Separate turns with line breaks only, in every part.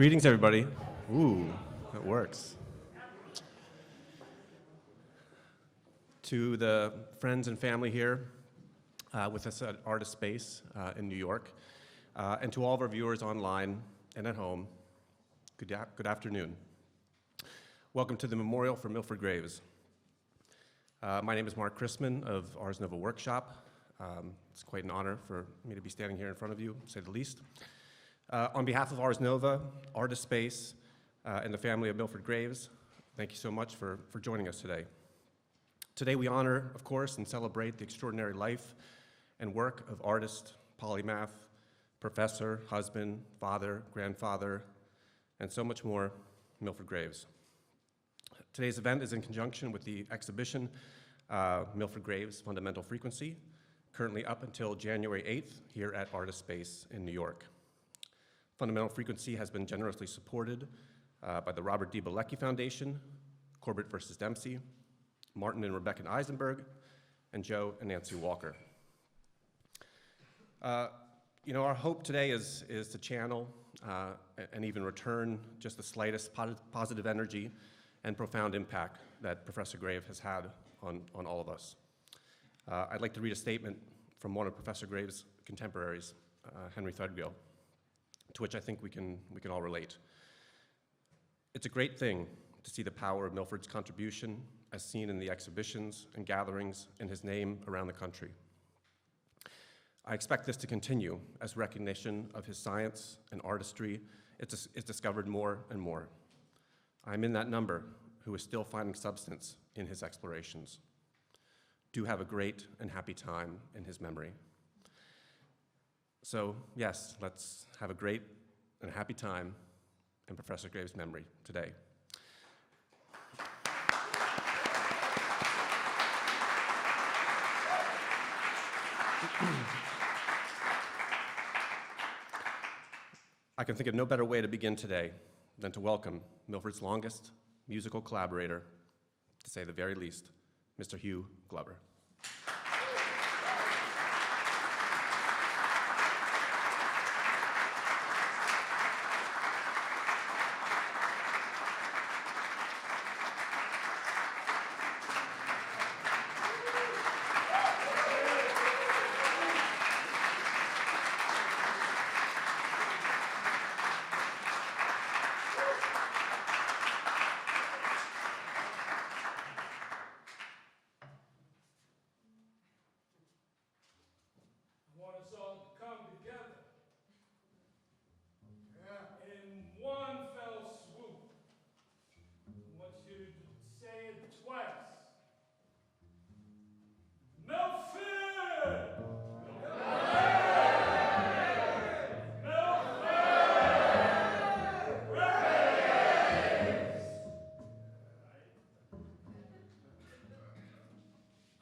Greetings, everybody. Ooh, that works. To the friends and family here with us at Artist Space in New York, and to all of our viewers online and at home, good afternoon. Welcome to the Memorial for Milford Graves. My name is Mark Chrisman of Ars Nova Workshop. It's quite an honor for me to be standing here in front of you, to say the least. On behalf of Ars Nova, Artist Space, and the family of Milford Graves, thank you so much for joining us today. Today we honor, of course, and celebrate the extraordinary life and work of artist, polymath, professor, husband, father, grandfather, and so much more, Milford Graves. Today's event is in conjunction with the exhibition, Milford Graves Fundamental Frequency, currently up until January 8th here at Artist Space in New York. Fundamental Frequency has been generously supported by the Robert D. Bilecki Foundation, Corbett versus Dempsey, Martin and Rebecca Eisenberg, and Joe and Nancy Walker. Our hope today is to channel and even return just the slightest positive energy and profound impact that Professor Grave has had on all of us. I'd like to read a statement from one of Professor Grave's contemporaries, Henry Threadgill, to which I think we can all relate. It's a great thing to see the power of Milford's contribution as seen in the exhibitions and gatherings in his name around the country. I expect this to continue as recognition of his science and artistry is discovered more and more. I'm in that number who is still finding substance in his explorations. Do have a great and happy time in his memory. So yes, let's have a great and happy time in Professor Graves' memory today. I can think of no better way to begin today than to welcome Milford's longest musical collaborator, to say the very least, Mr. Hugh Glover.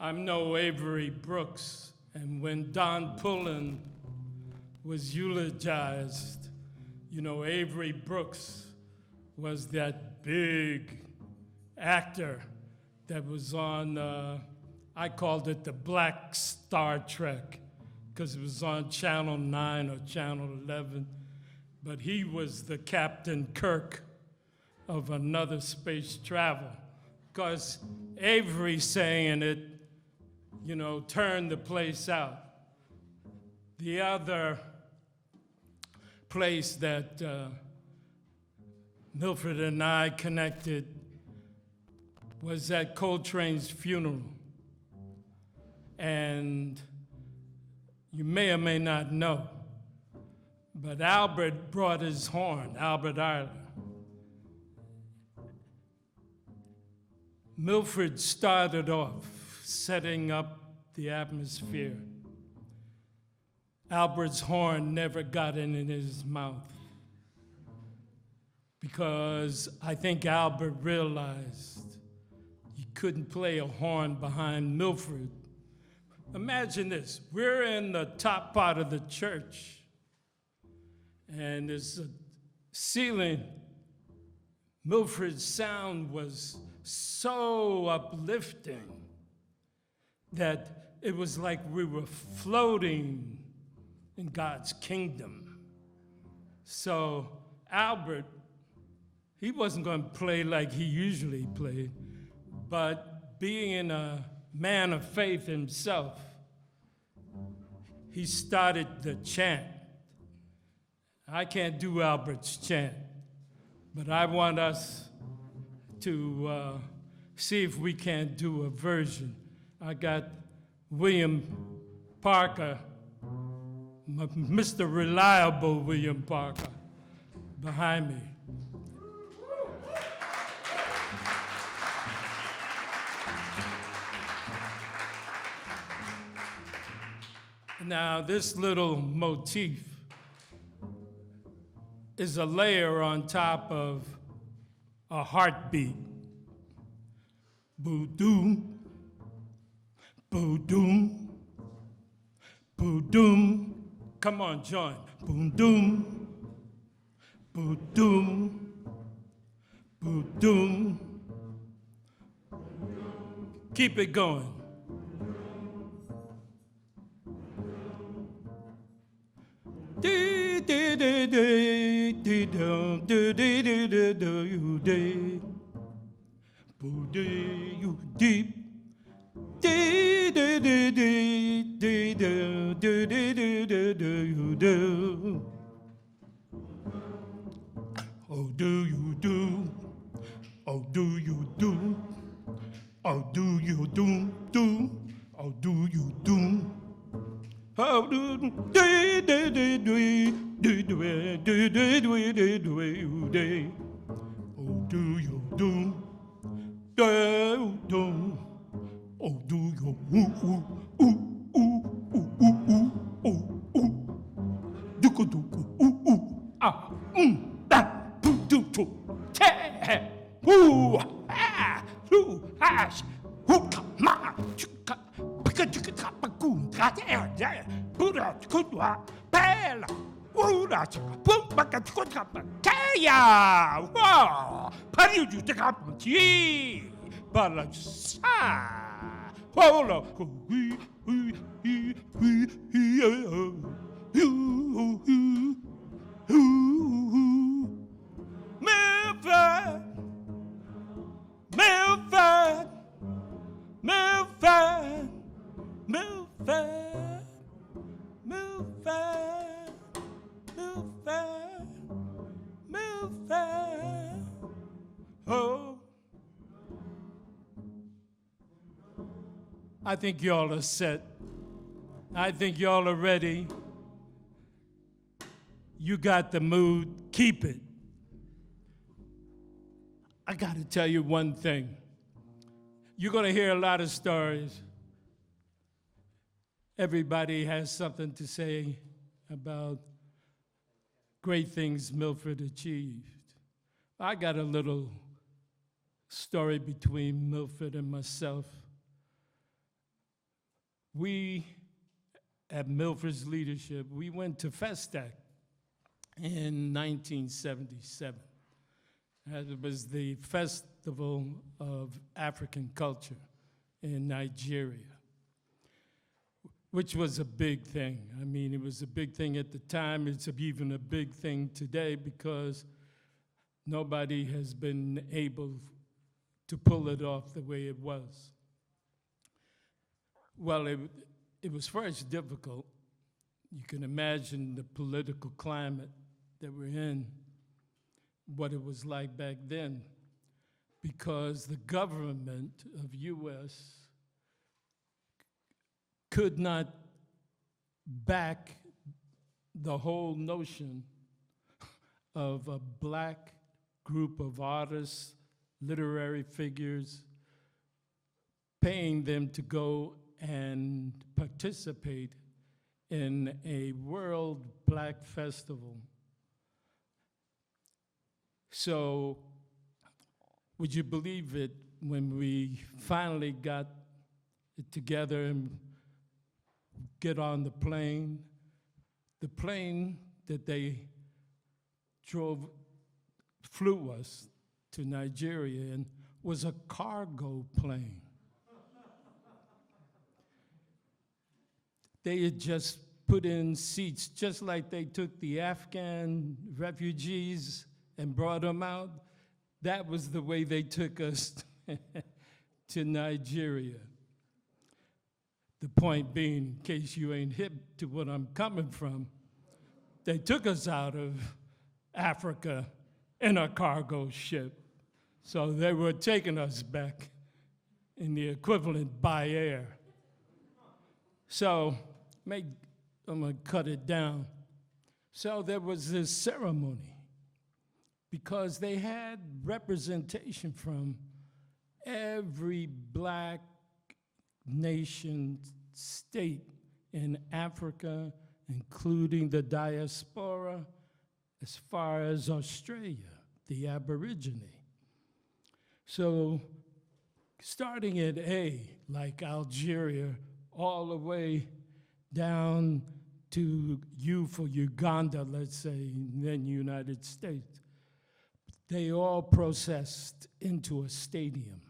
I'm no Avery Brooks, and when Don Pullen was eulogized, Avery Brooks was that big actor that was on, I called it the Black Star Trek, because it was on Channel 9 or Channel 11, but he was the Captain Kirk of Another Space Travel, because Avery saying it, turned the place out. The other place that Milford and I connected was at Coltrane's funeral. And you may or may not know, but Albert brought his horn, Albert Eiler. Milford started off setting up the atmosphere. Albert's horn never got in his mouth because I think Albert realized he couldn't play a horn behind Milford. Imagine this, we're in the top part of the church and there's a ceiling. Milford's sound was so uplifting that it was like we were floating in God's kingdom. So Albert, he wasn't going to play like he usually played, but being a man of faith himself, he started the chant. I can't do Albert's chant, but I want us to see if we can't do a version. I got William Parker, Mr. Reliable William Parker, behind me. Now, this little motif is a layer on top of a heartbeat. Boo-doom, boo-doom, boo-doom. Come on, join. Boom-doom, boo-doom, boo-doom. Keep it going. Dee dee dee dee dee dum dee dee dee dee dee you dee boo dee you deep dee dee dee dee dee dee dee dee dee dee dee you do. Oh, do you do? Oh, do you do? Oh, do you do? Oh, do you do? How do day day day day day day day day day day day? Oh, do you do? Do? Oh, do you ooh ooh ooh ooh ooh ooh ooh ooh? Duku duku ooh ooh ah da do do do te ooh ah ooh hash hook ma chuka pika chuka tapa kum kata er pura kudwa pela ura chuka pum baka chuka tapa kaya wow pariu ju te kaputi bala sa holo Milford, Milford, Milford, Milford, Milford, Milford, Milford. Oh, I think y'all are set. I think y'all are ready. You got the mood. Keep it. I got to tell you one thing. You're going to hear a lot of stories. Everybody has something to say about great things Milford achieved. I got a little story between Milford and myself. We, at Milford's leadership, we went to Festac in 1977. It was the Festival of African Culture in Nigeria, which was a big thing. I mean, it was a big thing at the time. It's even a big thing today because nobody has been able to pull it off the way it was. Well, it was first difficult. You can imagine the political climate that we're in, what it was like back then, because the government of U.S. could not back the whole notion of a black group of artists, literary figures, paying them to go and participate in a world black festival. So, would you believe it, when we finally got it together and get on the plane that they flew us to Nigeria in was a cargo plane. They had just put in seats, just like they took the Afghan refugees and brought them out. That was the way they took us to Nigeria. The point being, in case you ain't hip to what I'm coming from, they took us out of Africa in a cargo ship. So they were taking us back in the equivalent by air. So I'm gonna cut it down. So there was this ceremony because they had representation from every black nation, state in Africa, including the diaspora, as far as Australia, the Aborigine. So starting at A, like Algeria, all the way down to U for Uganda, let's say, and then United States, they all processed into a stadium,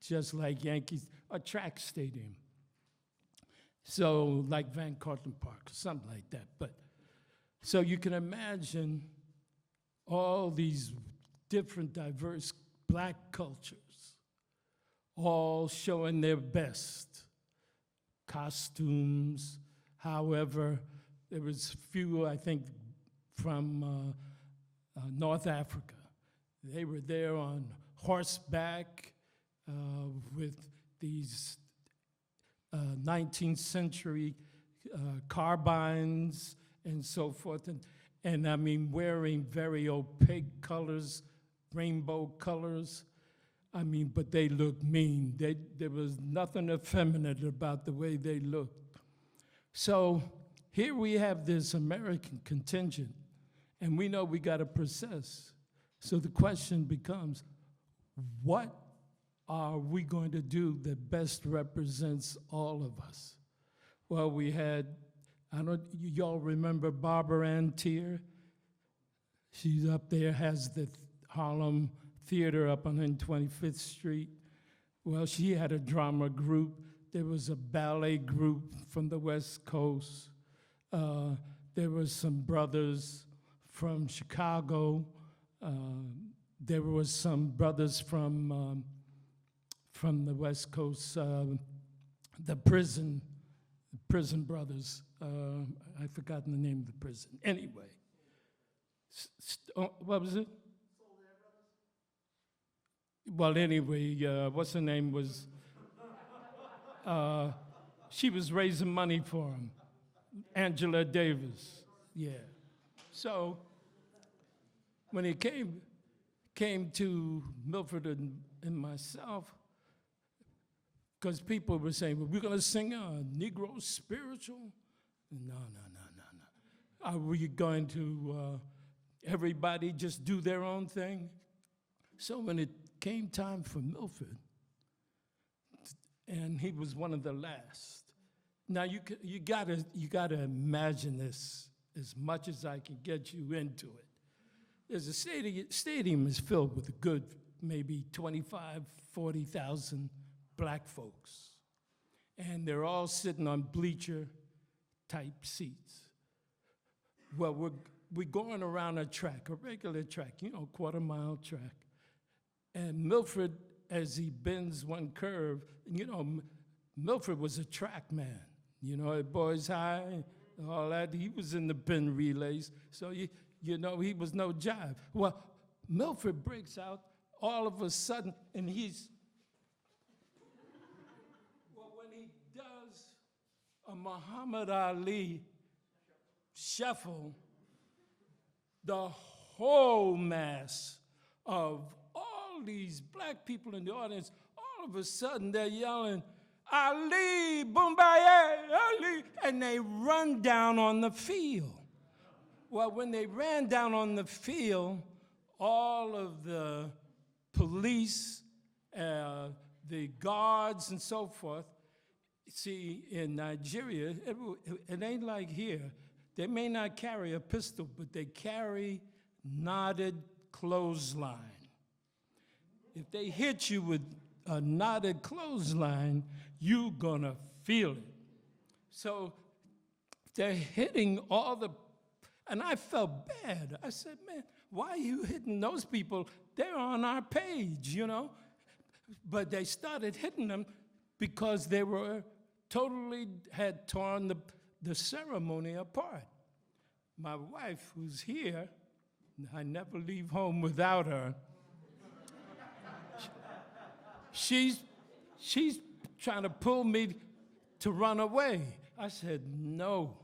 just like Yankees, a track stadium. So like Van Cortlandt Park, something like that. But so you can imagine all these different diverse black cultures all showing their best. Costumes, however, there was few, I think, from North Africa. They were there on horseback with these 19th century carbines and so forth, and I mean wearing very opaque colors, rainbow colors. I mean, but they looked mean. There was nothing effeminate about the way they looked. So here we have this American contingent, and we know we got to process. So the question becomes, what are we going to do that best represents all of us? Well, we had, y'all remember Barbara Ann Teer? She's up there, has the Harlem Theater up on 125th Street. Well, she had a drama group. There was a ballet group from the West Coast. There was some brothers from Chicago. There was some brothers from the West Coast, the prison brothers. I've forgotten the name of the prison. Anyway, what was it? Well, anyway, what's her name was, she was raising money for him, Angela Davis, yeah. So when it came to Milford and myself, because people were saying, well, we're gonna sing a Negro spiritual? No. Are we going to, everybody just do their own thing? So when it came time for Milford, and he was one of the last. Now you gotta imagine this as much as I can get you into it. There's a stadium is filled with a good maybe 25, 40,000 black folks, and they're all sitting on bleacher type seats. Well, we're going around a track, a regular track, quarter-mile track. And Milford, as he bends one curve, Milford was a track man, at Boys High, all that. He was in the bend relays, so he was no jive. Well, Milford breaks out all of a sudden, and when he does a Muhammad Ali shuffle, the whole mass of these black people in the audience, all of a sudden they're yelling, Ali, Boombaye, Ali, and they run down on the field. Well, when they ran down on the field, all of the police, the guards and so forth, see, in Nigeria, it ain't like here. They may not carry a pistol, but they carry knotted clothesline. If they hit you with a knotted clothesline, you're gonna feel it. So they're hitting all the, and I felt bad. I said, man, why are you hitting those people? They're on our page, you know? But they started hitting them because they were totally had torn the ceremony apart. My wife, who's here, I never leave home without her. She's trying to pull me to run away. I said, no.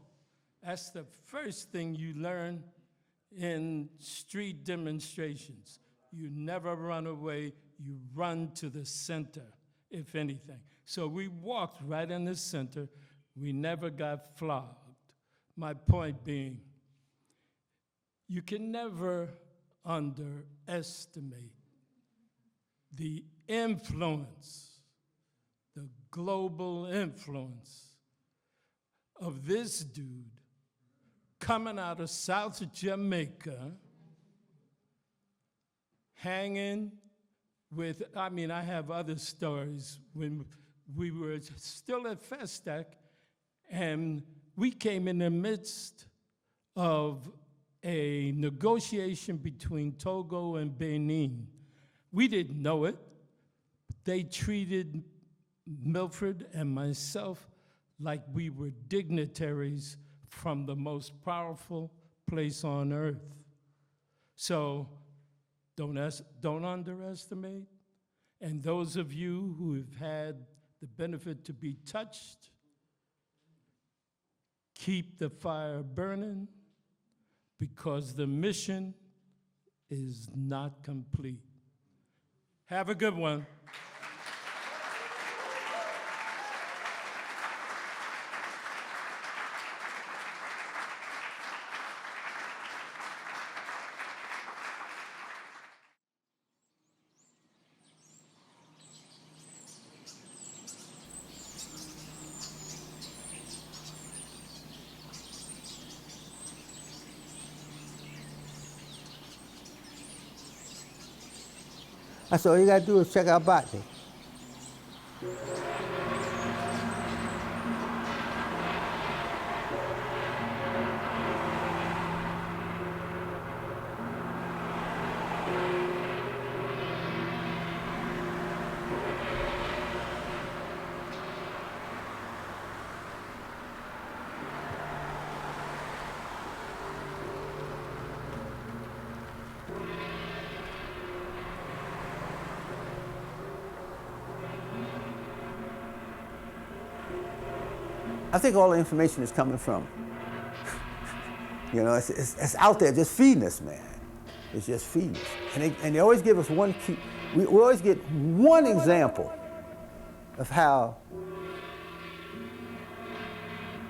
That's the first thing you learn in street demonstrations. You never run away, you run to the center, if anything. So we walked right in the center. We never got flogged. My point being, you can never underestimate the influence, the global influence of this dude coming out of South Jamaica, hanging with, I mean, I have other stories when we were still at Festac, and we came in the midst of a negotiation between Togo and Benin. We didn't know it. They treated Milford and myself like we were dignitaries from the most powerful place on earth. So don't underestimate. And those of you who have had the benefit to be touched, keep the fire burning, because the mission is not complete. Have a good one.
That's all you gotta do is check out botany. I think all the information is coming from, you know, it's out there just feeding us, man. It's just feeding us. And they always give us one key, we always get one example of how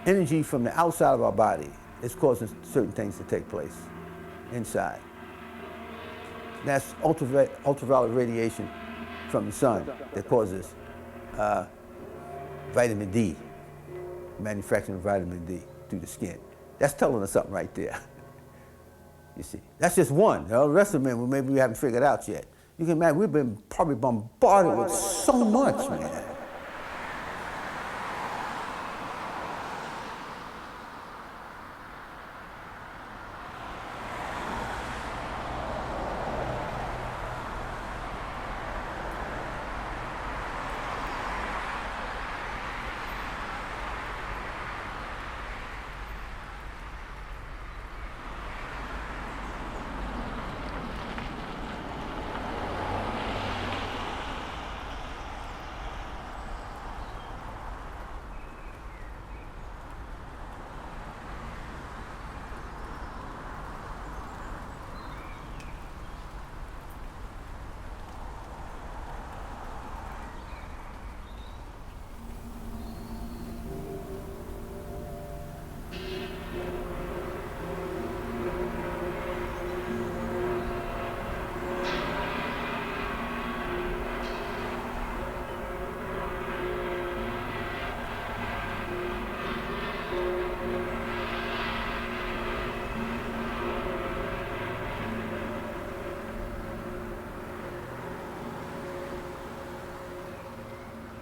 energy from the outside of our body is causing certain things to take place inside. That's ultraviolet radiation from the sun that causes vitamin D. Manufacturing vitamin D through the skin. That's telling us something right there. You see, that's just one. You know, the rest of them, maybe we haven't figured out yet. You can imagine, we've been probably bombarded with so much, man.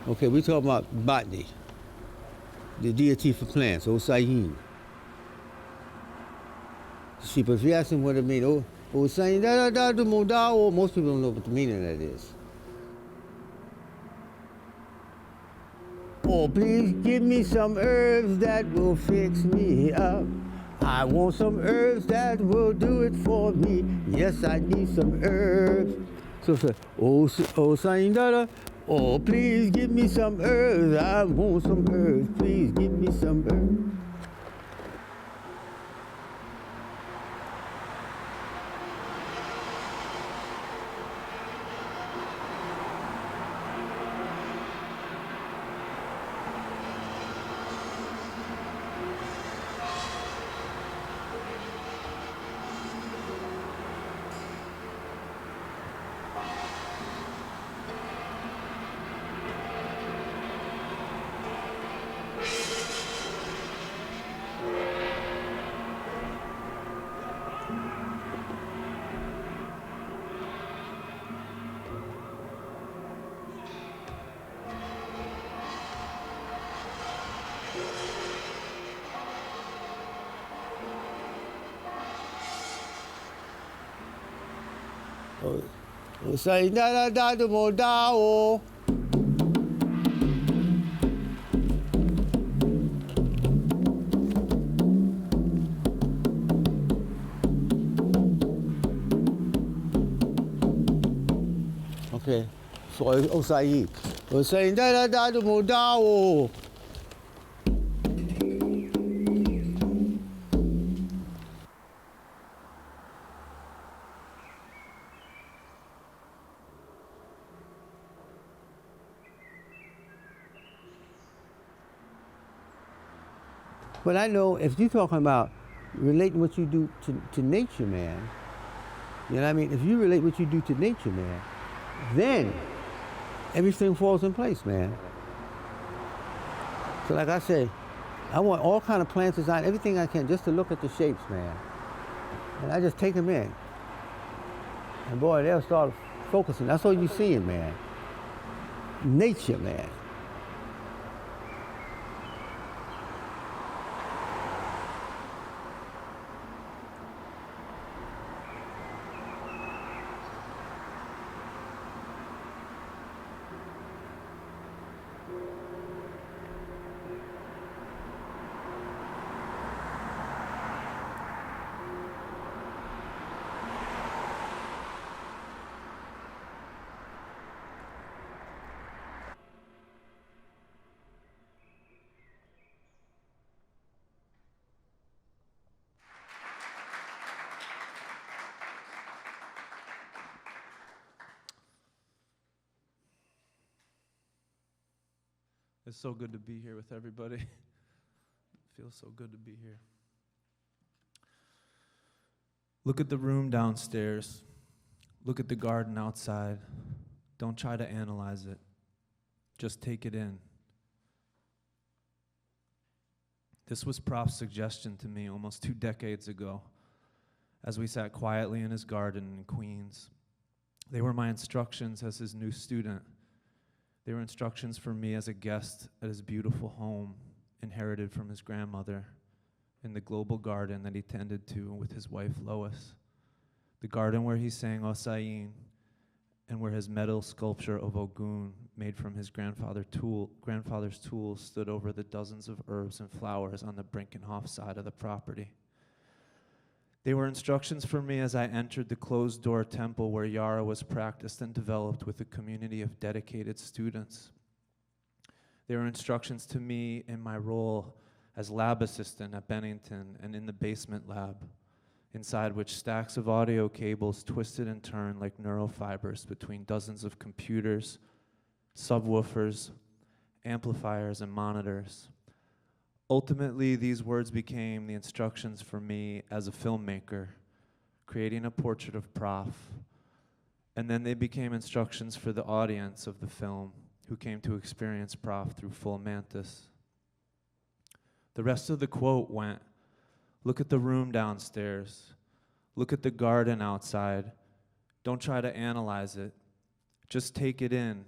Okay, we're talking about botany, the deity for plants, Osayin. See, but if you ask them what it means, saying da da da da mo da, most people don't know what the meaning of that is. Oh, please give me some herbs that will fix me up. I want some herbs that will do it for me. Yes, I need some herbs. So, saying da da. Oh, please give me some herbs. I want some herbs. Please give me some herbs. Say da da da da mo da o. Okay, so Osai. Say da da da da mo da o. But I know if you're talking about relating what you do to nature, man, you know what I mean? If you relate what you do to nature, man, then everything falls in place, man. So like I say, I want all kind of plants design, everything I can, just to look at the shapes, man. And I just take them in. And boy, they'll start focusing. That's all you're seeing, man. Nature, man.
It's so good to be here with everybody. It feels so good to be here. Look at the room downstairs. Look at the garden outside. Don't try to analyze it. Just take it in. This was Prof's suggestion to me almost 2 decades ago as we sat quietly in his garden in Queens. They were my instructions as his new student. They were instructions for me as a guest at his beautiful home, inherited from his grandmother, in the global garden that he tended to with his wife Lois. The garden where he sang Osayin, and where his metal sculpture of Ogun, made from his grandfather's tools, stood over the dozens of herbs and flowers on the Brinkenhoff side of the property. They were instructions for me as I entered the closed-door temple where Yara was practiced and developed with a community of dedicated students. They were instructions to me in my role as lab assistant at Bennington and in the basement lab, inside which stacks of audio cables twisted and turned like neurofibers between dozens of computers, subwoofers, amplifiers, and monitors. Ultimately, these words became the instructions for me as a filmmaker, creating a portrait of Prof. And then they became instructions for the audience of the film, who came to experience Prof through Full Mantis. The rest of the quote went, "Look at the room downstairs. Look at the garden outside. Don't try to analyze it. Just take it in.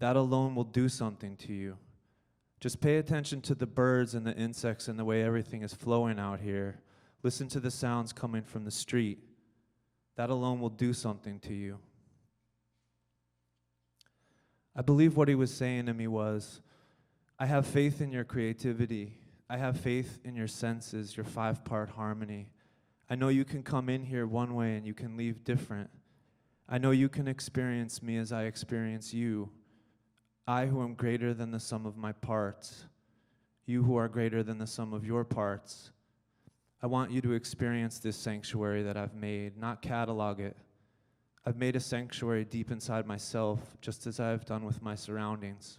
That alone will do something to you. Just pay attention to the birds and the insects and the way everything is flowing out here. Listen to the sounds coming from the street. That alone will do something to you. I believe what he was saying to me was, I have faith in your creativity. I have faith in your senses, your 5-part harmony. I know you can come in here one way and you can leave different. I know you can experience me as I experience you. I who am greater than the sum of my parts. You who are greater than the sum of your parts. I want you to experience this sanctuary that I've made, not catalog it. I've made a sanctuary deep inside myself, just as I've done with my surroundings.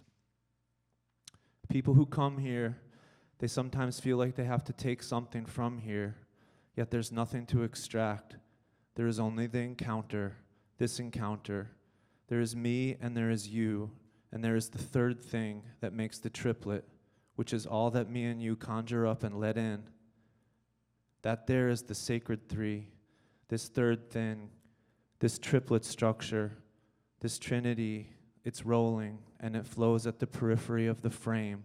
People who come here, they sometimes feel like they have to take something from here, yet there's nothing to extract. There is only the encounter, this encounter. There is me and there is you, and there is the third thing that makes the triplet, which is all that me and you conjure up and let in. That there is the sacred three, this third thing, this triplet structure, this trinity. It's rolling, and it flows at the periphery of the frame,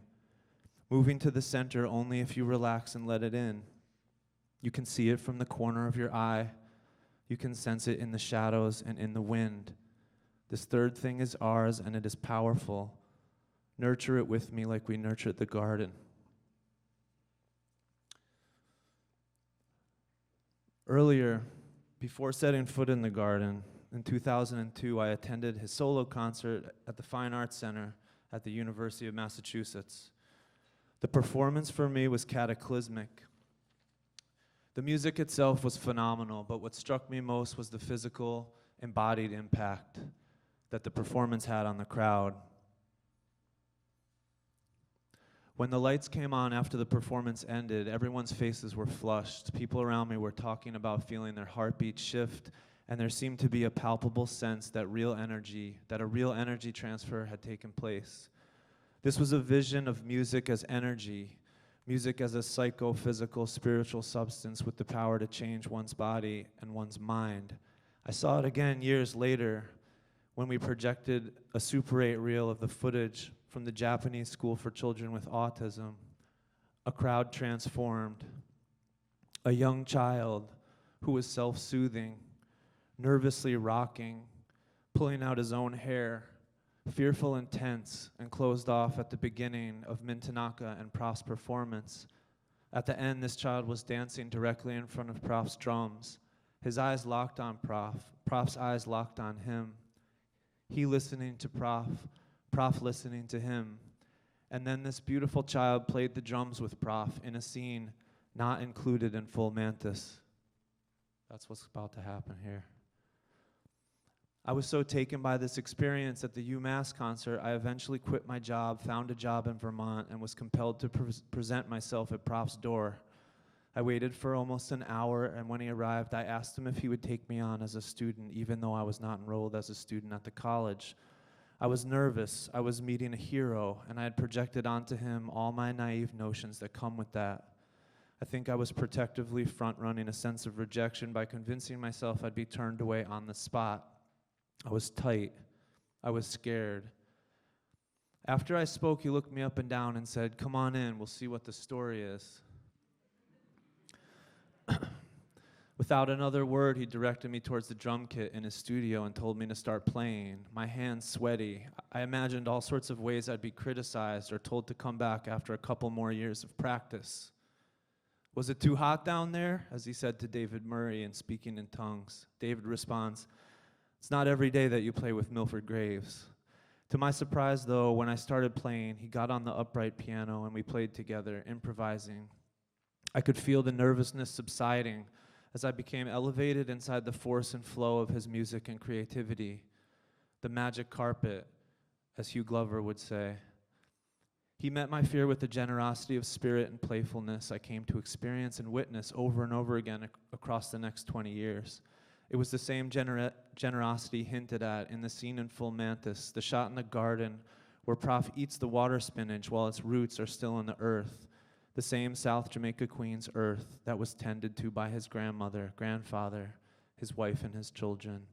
moving to the center only if you relax and let it in. You can see it from the corner of your eye. You can sense it in the shadows and in the wind. This third thing is ours, and it is powerful. Nurture it with me like we nurtured the garden. Earlier, before setting foot in the garden, in 2002, I attended his solo concert at the Fine Arts Center at the University of Massachusetts. The performance for me was cataclysmic. The music itself was phenomenal, but what struck me most was the physical, embodied impact that the performance had on the crowd. When the lights came on after the performance ended, everyone's faces were flushed. People around me were talking about feeling their heartbeat shift, and there seemed to be a palpable sense that a real energy transfer had taken place. This was a vision of music as energy, music as a psychophysical, spiritual substance with the power to change one's body and one's mind. I saw it again years later when we projected a Super 8 reel of the footage from the Japanese School for Children with Autism. A crowd transformed. A young child who was self-soothing, nervously rocking, pulling out his own hair, fearful and tense, and closed off at the beginning of Min Tanaka and Prof's performance. At the end, this child was dancing directly in front of Prof's drums. His eyes locked on Prof. Prof's eyes locked on him. He listening to Prof listening to him. And then this beautiful child played the drums with Prof in a scene not included in Full Mantis. That's what's about to happen here. I was so taken by this experience at the UMass concert, I eventually quit my job, found a job in Vermont, and was compelled to present myself at Prof's door. I waited for almost an hour, and when he arrived, I asked him if he would take me on as a student, even though I was not enrolled as a student at the college. I was nervous. I was meeting a hero, and I had projected onto him all my naive notions that come with that. I think I was protectively front-running a sense of rejection by convincing myself I'd be turned away on the spot. I was tight. I was scared. After I spoke, he looked me up and down and said, "Come on in, we'll see what the story is." Without another word, he directed me towards the drum kit in his studio and told me to start playing. My hands sweaty. I imagined all sorts of ways I'd be criticized or told to come back after a couple more years of practice. "Was it too hot down there?" as he said to David Murray in Speaking in Tongues. David responds, "It's not every day that you play with Milford Graves." To my surprise, though, when I started playing, he got on the upright piano and we played together, improvising. I could feel the nervousness subsiding as I became elevated inside the force and flow of his music and creativity. The magic carpet, as Hugh Glover would say. He met my fear with the generosity of spirit and playfulness I came to experience and witness over and over again across the next 20 years. It was the same generosity hinted at in the scene in Full Mantis, the shot in the garden where Prof eats the water spinach while its roots are still in the earth. The same South Jamaica Queen's earth that was tended to by his grandmother, grandfather, his wife, and his children.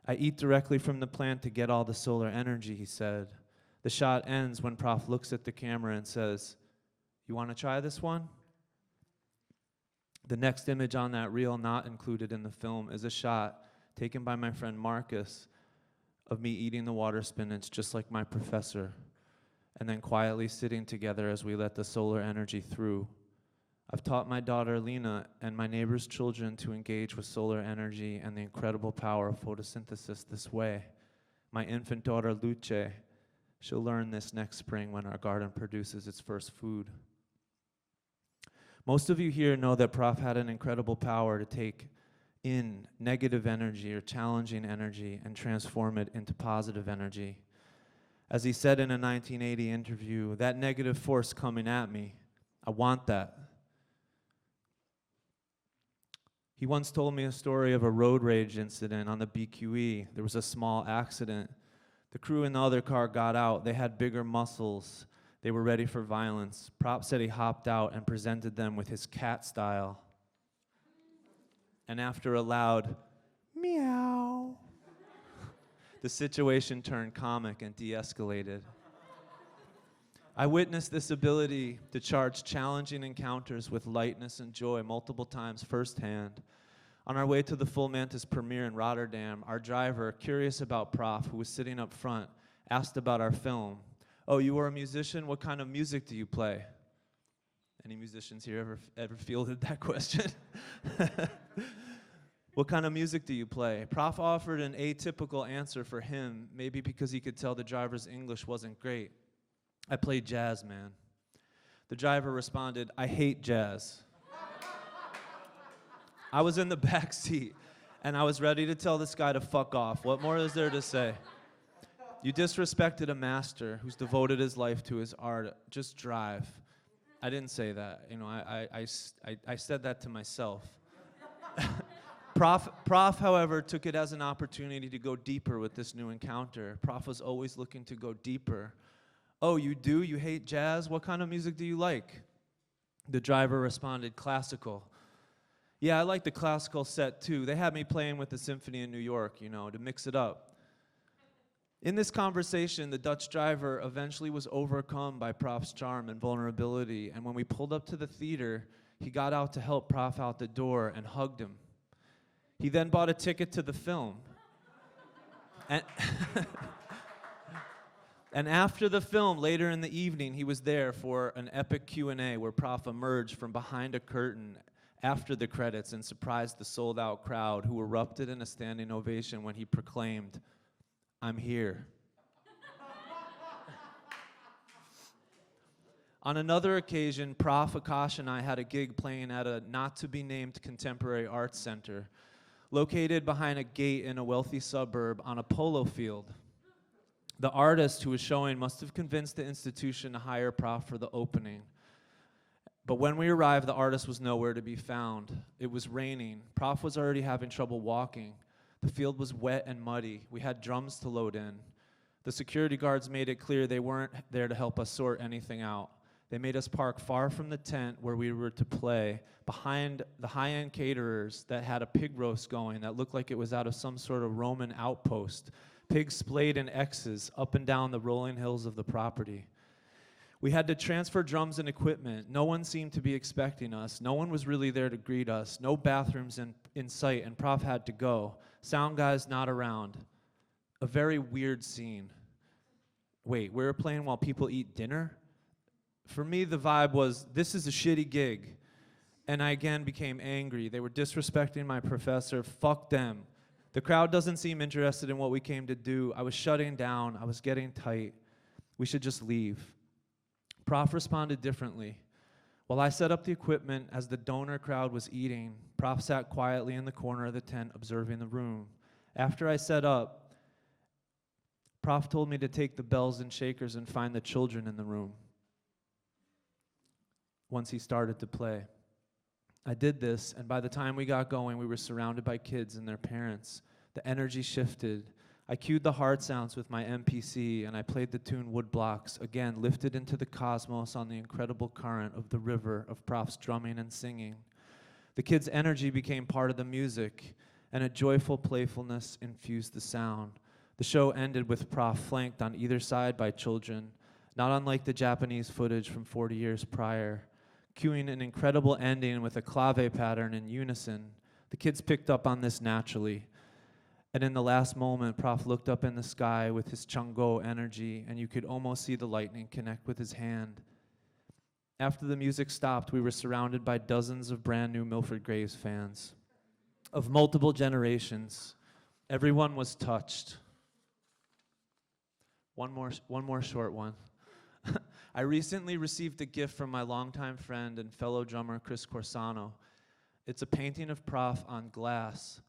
"I eat directly from the plant to get all the solar energy," he said. The shot ends when Prof looks at the camera and says, "You want to try this one?" The next image on that reel, not included in the film, is a shot taken by my friend Marcus of me eating the water spinach just like my professor, and then quietly sitting together as we let the solar energy through. I've taught my daughter Lena and my neighbor's children to engage with solar energy and the incredible power of photosynthesis this way. My infant daughter Luce, she'll learn this next spring when our garden produces its first food. Most of you here know that Prof had an incredible power to take in negative energy or challenging energy and transform it into positive energy. As he said in a 1980 interview, that negative force coming at me, I want that. He once told me a story of a road rage incident on the BQE. There was a small accident. The crew in the other car got out. They had bigger muscles. They were ready for violence. Prop said he hopped out and presented them with his cat style. And after a loud meow, the situation turned comic and de-escalated. I witnessed this ability to charge challenging encounters with lightness and joy multiple times firsthand. On our way to the Full Mantis premiere in Rotterdam, our driver, curious about Prof, who was sitting up front, asked about our film. Oh, you are a musician? What kind of music do you play? Any musicians here ever fielded that question? What kind of music do you play? Prof offered an atypical answer for him, maybe because he could tell the driver's English wasn't great. I play jazz, man. The driver responded, I hate jazz. I was in the back seat, and I was ready to tell this guy to fuck off. What more is there to say? You disrespected a master who's devoted his life to his art. Just drive. I didn't say that. You know, I said that to myself. Prof, however, took it as an opportunity to go deeper with this new encounter. Prof was always looking to go deeper. Oh, you do? You hate jazz? What kind of music do you like? The driver responded, classical. Yeah, I like the classical set too. They had me playing with the symphony in New York, you know, to mix it up. In this conversation, the Dutch driver eventually was overcome by Prof's charm and vulnerability, and when we pulled up to the theater, he got out to help Prof out the door and hugged him. He then bought a ticket to the film. And after the film, later in the evening, he was there for an epic Q&A where Prof emerged from behind a curtain after the credits and surprised the sold-out crowd who erupted in a standing ovation when he proclaimed, I'm here. On another occasion, Prof, Akash, and I had a gig playing at a not-to-be-named contemporary arts center located behind a gate in a wealthy suburb on a polo field. The artist who was showing must have convinced the institution to hire Prof for the opening. But when we arrived, the artist was nowhere to be found. It was raining. Prof was already having trouble walking. The field was wet and muddy. We had drums to load in. The security guards made it clear they weren't there to help us sort anything out. They made us park far from the tent where we were to play, behind the high-end caterers that had a pig roast going that looked like it was out of some sort of Roman outpost. Pigs splayed in X's up and down the rolling hills of the property. We had to transfer drums and equipment. No one seemed to be expecting us. No one was really there to greet us. No bathrooms in sight, and Prof had to go. Sound guys not around. A very weird scene. Wait, we were playing while people eat dinner? For me, the vibe was, this is a shitty gig. And I again became angry. They were disrespecting my professor. Fuck them. The crowd doesn't seem interested in what we came to do. I was shutting down. I was getting tight. We should just leave. Prof responded differently. While I set up the equipment as the donor crowd was eating, Prof sat quietly in the corner of the tent observing the room. After I set up, Prof told me to take the bells and shakers and find the children in the room once he started to play. I did this, and by the time we got going, we were surrounded by kids and their parents. The energy shifted. I cued the hard sounds with my MPC, and I played the tune Woodblocks, again lifted into the cosmos on the incredible current of the river of Prof's drumming and singing. The kids' energy became part of the music, and a joyful playfulness infused the sound. The show ended with Prof flanked on either side by children, not unlike the Japanese footage from 40 years prior. cueing an incredible ending with a clave pattern in unison. The kids picked up on this naturally. And in the last moment, Prof looked up in the sky with his Chang'o energy, and you could almost see the lightning connect with his hand. After the music stopped, we were surrounded by dozens of brand new Milford Graves fans of multiple generations. Everyone was touched. One more short one. I recently received a gift from my longtime friend and fellow drummer, Chris Corsano. It's a painting of Prof on glass.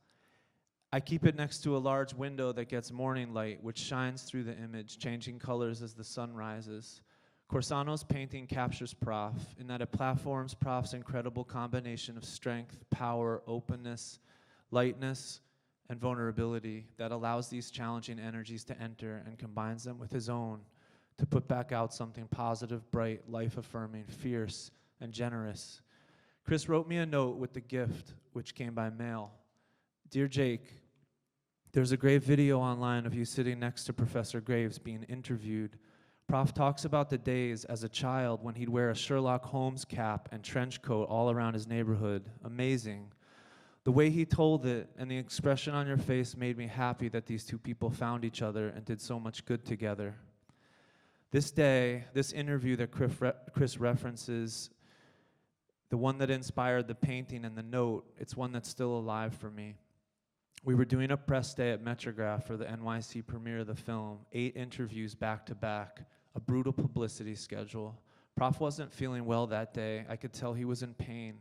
I keep it next to a large window that gets morning light, which shines through the image, changing colors as the sun rises. Corsano's painting captures Prof in that it platforms Prof's incredible combination of strength, power, openness, lightness, and vulnerability that allows these challenging energies to enter and combines them with his own to put back out something positive, bright, life-affirming, fierce, and generous. Chris wrote me a note with the gift, which came by mail. Dear Jake, there's a great video online of you sitting next to Professor Graves being interviewed. Prof talks about the days as a child when he'd wear a Sherlock Holmes cap and trench coat all around his neighborhood. Amazing. The way he told it and the expression on your face made me happy that these two people found each other and did so much good together. This day, this interview that Chris references, the one that inspired the painting and the note, it's one that's still alive for me. We were doing a press day at Metrograph for the NYC premiere of the film, 8 interviews back to back, a brutal publicity schedule. Prof wasn't feeling well that day. I could tell he was in pain.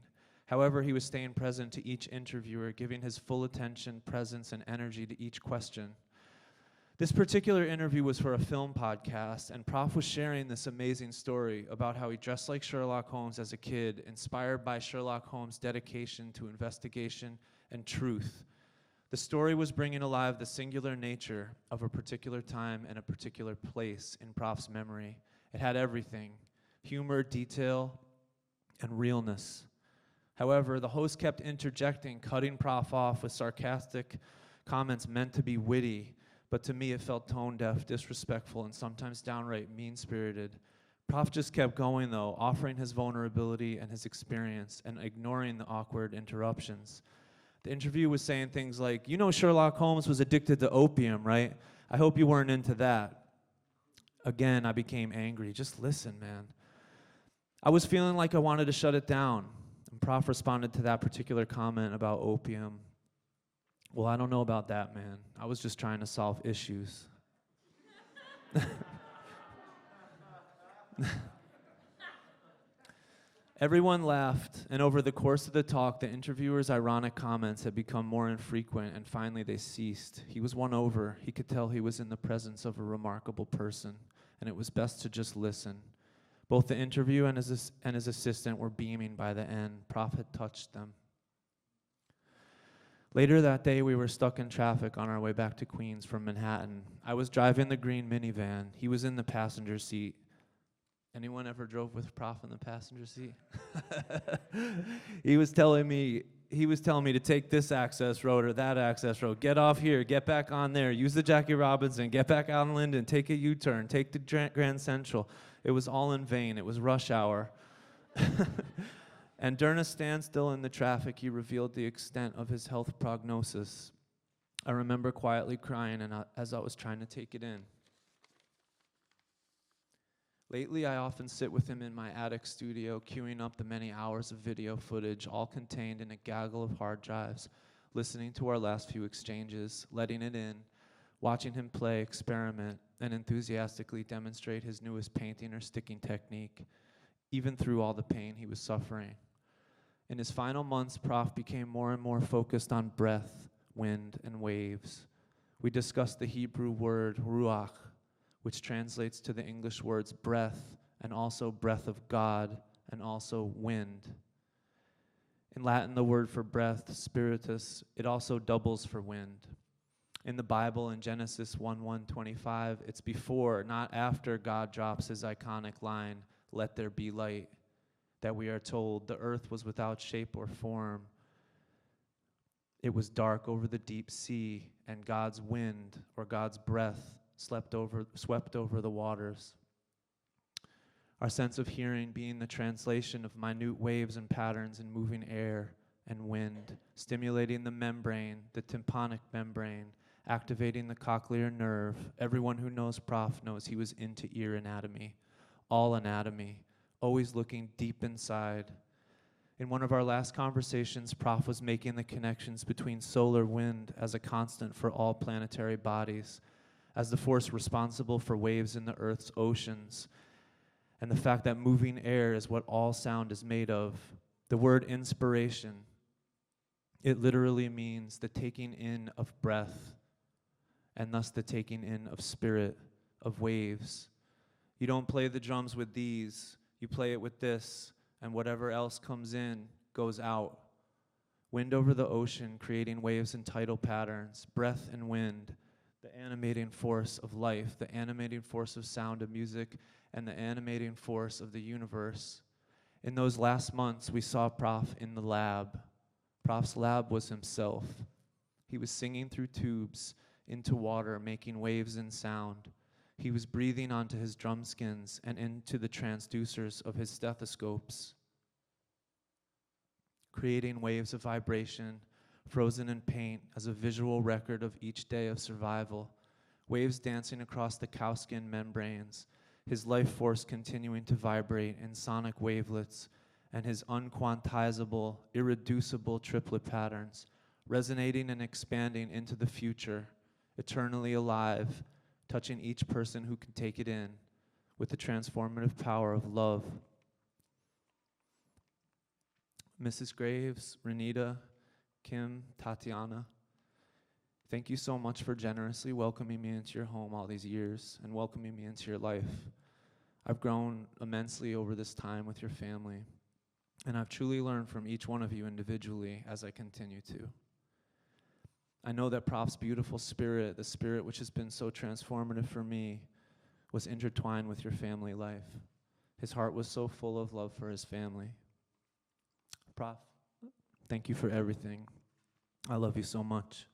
However, he was staying present to each interviewer, giving his full attention, presence, and energy to each question. This particular interview was for a film podcast, and Prof was sharing this amazing story about how he dressed like Sherlock Holmes as a kid, inspired by Sherlock Holmes' dedication to investigation and truth. The story was bringing alive the singular nature of a particular time and a particular place in Prof's memory. It had everything: humor, detail, and realness. However, the host kept interjecting, cutting Prof off with sarcastic comments meant to be witty, but to me it felt tone-deaf, disrespectful, and sometimes downright mean-spirited. Prof just kept going, though, offering his vulnerability and his experience and ignoring the awkward interruptions. The interview was saying things like, you know Sherlock Holmes was addicted to opium, right? I hope you weren't into that. Again, I became angry. Just listen, man. I was feeling like I wanted to shut it down. And Prof responded to that particular comment about opium. Well, I don't know about that, man. I was just trying to solve issues. Everyone laughed, and over the course of the talk, the interviewer's ironic comments had become more infrequent, and finally they ceased. He was won over. He could tell he was in the presence of a remarkable person, and it was best to just listen. Both the interview and his assistant were beaming by the end. Prof had touched them. Later that day, we were stuck in traffic on our way back to Queens from Manhattan. I was driving the green minivan. He was in the passenger seat. Anyone ever drove with Prof in the passenger seat? He was telling me to take this access road or that access road. Get off here, get back on there, use the Jackie Robinson, get back out on Linden, take a U-turn, take the Grand Central. It was all in vain. It was rush hour. And during a standstill in the traffic, he revealed the extent of his health prognosis. I remember quietly crying as I was trying to take it in. Lately, I often sit with him in my attic studio, queuing up the many hours of video footage, all contained in a gaggle of hard drives, listening to our last few exchanges, letting it in, watching him play, experiment, and enthusiastically demonstrate his newest painting or sticking technique, even through all the pain he was suffering. In his final months, Prof became more and more focused on breath, wind, and waves. We discussed the Hebrew word ruach, which translates to the English words breath, and also breath of God, and also wind. In Latin, the word for breath, spiritus, it also doubles for wind. In the Bible, in Genesis 1:25, it's before, not after God drops his iconic line, "Let there be light," that we are told the earth was without shape or form. It was dark over the deep sea, and God's wind, or God's breath, swept over the waters. Our sense of hearing being the translation of minute waves and patterns in moving air and wind, stimulating the membrane, the tympanic membrane, activating the cochlear nerve. Everyone who knows Prof knows he was into ear anatomy, all anatomy, always looking deep inside. In one of our last conversations, Prof was making the connections between solar wind as a constant for all planetary bodies, as the force responsible for waves in the Earth's oceans, and the fact that moving air is what all sound is made of. The word inspiration, it literally means the taking in of breath, and thus the taking in of spirit, of waves. You don't play the drums with these, you play it with this, and whatever else comes in goes out. Wind over the ocean, creating waves and tidal patterns, breath and wind, the animating force of life, the animating force of sound and music, and the animating force of the universe. In those last months, we saw Prof in the lab. Prof's lab was himself. He was singing through tubes into water, making waves and sound. He was breathing onto his drum skins and into the transducers of his stethoscopes, creating waves of vibration, frozen in paint as a visual record of each day of survival, waves dancing across the cowskin membranes, his life force continuing to vibrate in sonic wavelets, and his unquantizable, irreducible triplet patterns, resonating and expanding into the future, eternally alive, touching each person who can take it in with the transformative power of love. Mrs. Graves, Renita, Kim, Tatiana, thank you so much for generously welcoming me into your home all these years and welcoming me into your life. I've grown immensely over this time with your family, and I've truly learned from each one of you individually as I continue to. I know that Prof's beautiful spirit, the spirit which has been so transformative for me, was intertwined with your family life. His heart was so full of love for his family. Prof, thank you for everything. I love you so much.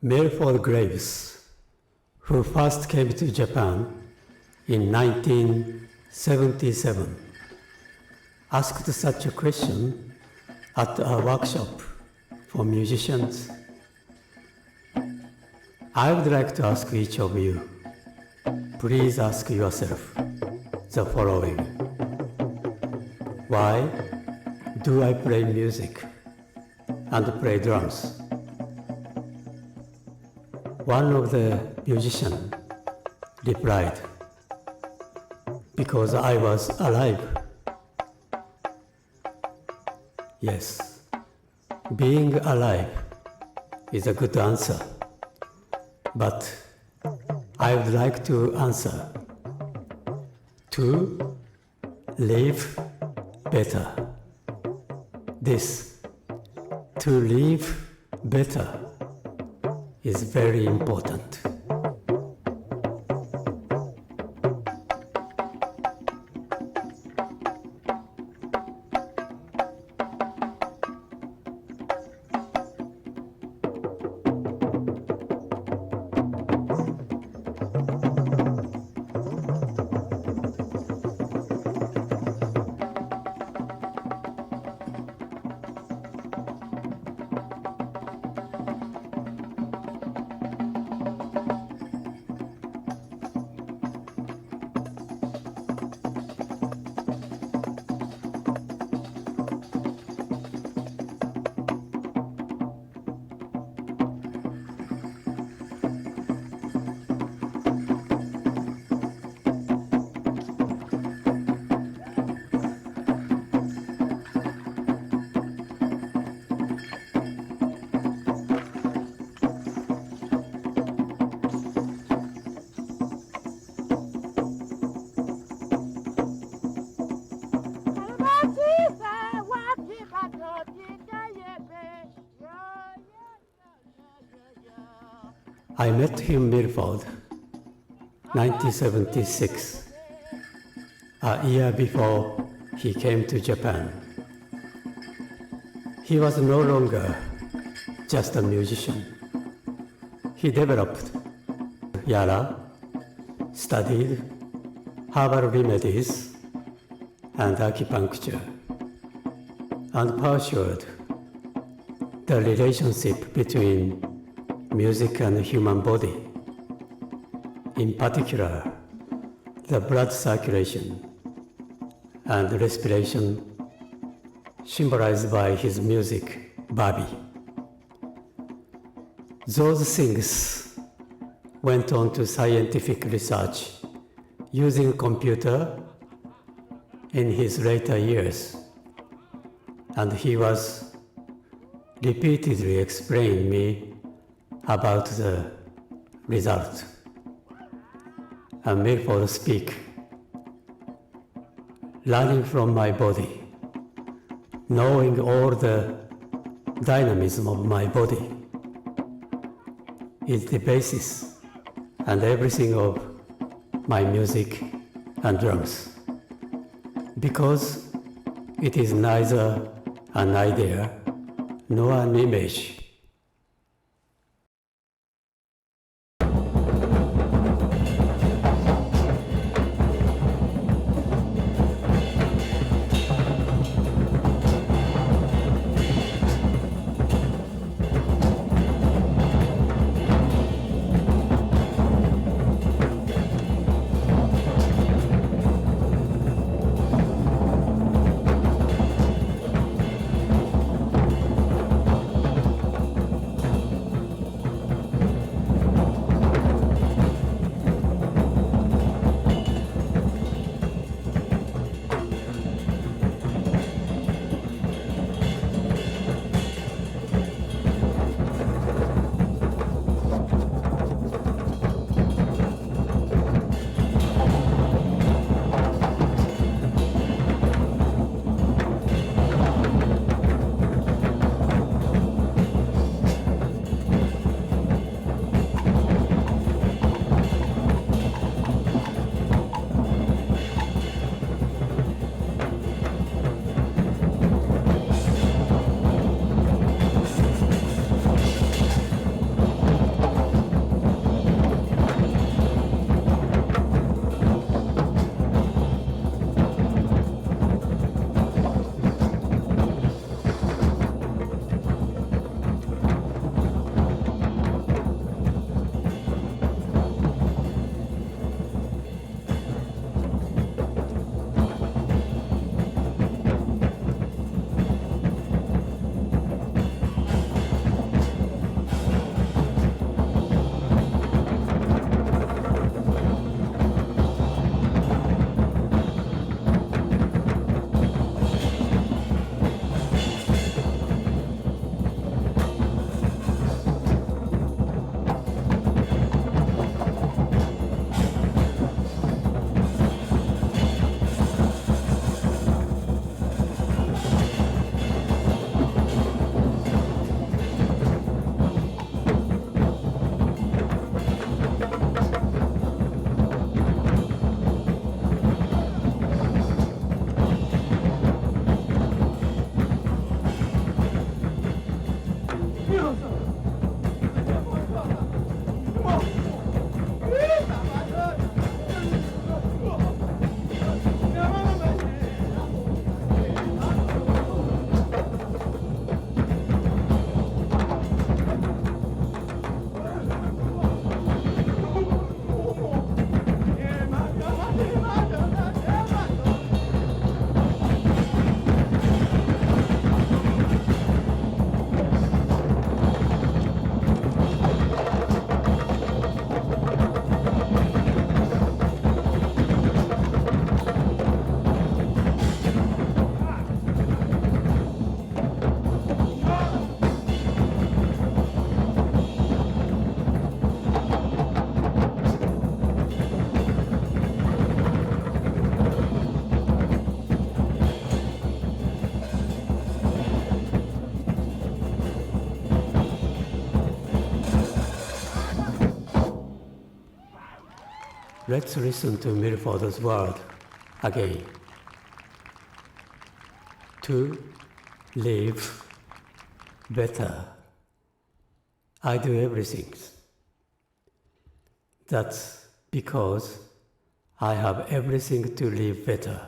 Milford Graves, who first came to Japan in 1977, asked such a question at a workshop for musicians. I would like to ask each of you, please ask yourself the following. Why do I play music and play drums? One of the musicians replied, because I was alive. Yes, being alive is a good answer, but I would like to answer to live better. This, to live better, is very important. I met him in Milford, 1976, a year before he came to Japan. He was no longer just a musician. He developed yara, studied herbal remedies and acupuncture, and pursued the relationship between music and the human body, in particular, the blood circulation and respiration symbolized by his music, Babi. Those things went on to scientific research using computer in his later years, and he was repeatedly explaining me about the result. And Milford speak, learning from my body, knowing all the dynamism of my body is the basis and everything of my music and drums. Because it is neither an idea nor an image. let's listen to Milford's word again. To live better. I do everything. That's because I have everything to live better.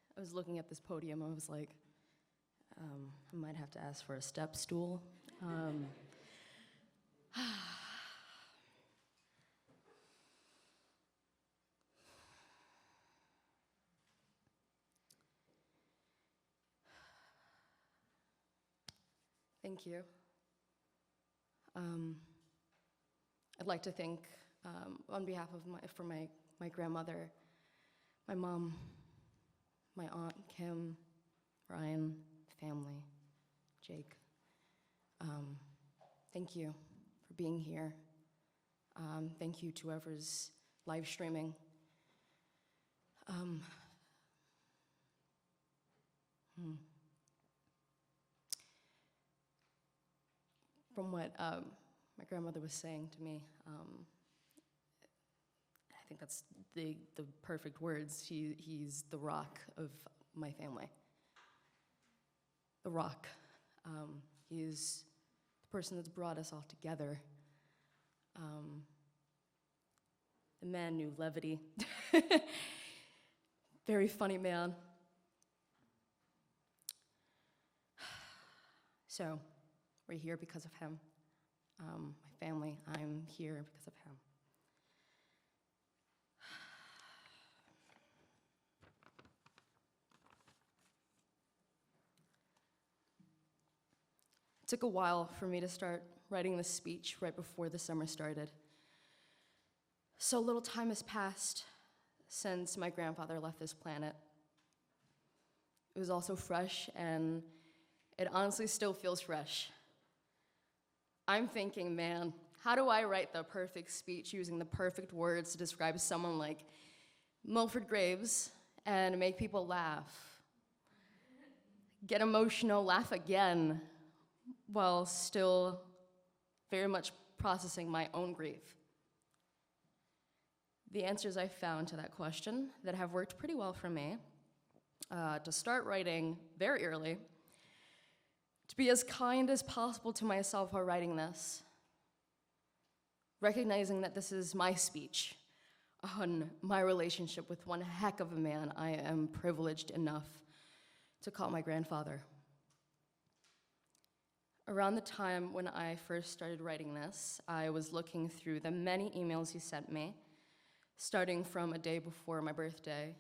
I was looking at this podium, I was like, I might have to ask for a step stool. Thank you. I'd like to thank, on behalf of my grandmother, my mom, my aunt, Kim, Ryan, family, Jake. Thank you for being here. Thank you to whoever's live streaming. From what my grandmother was saying to me, I think that's the perfect words. He's the rock of my family. The rock. He's the person that's brought us all together. The man knew levity. Very funny man. So, we're here because of him. My family, I'm here because of him. It took a while for me to start writing this speech right before the summer started. So little time has passed since my grandfather left this planet. It was also fresh, and it honestly still feels fresh. I'm thinking, man, how do I write the perfect speech using the perfect words to describe someone like Milford Graves and make people laugh? Get emotional, laugh again, while still very much processing my own grief. The answers I found to that question that have worked pretty well for me, to start writing very early, to be as kind as possible to myself while writing this, recognizing that this is my speech on my relationship with one heck of a man I am privileged enough to call my grandfather. Around the time when I first started writing this, I was looking through the many emails he sent me, starting from a day before my birthday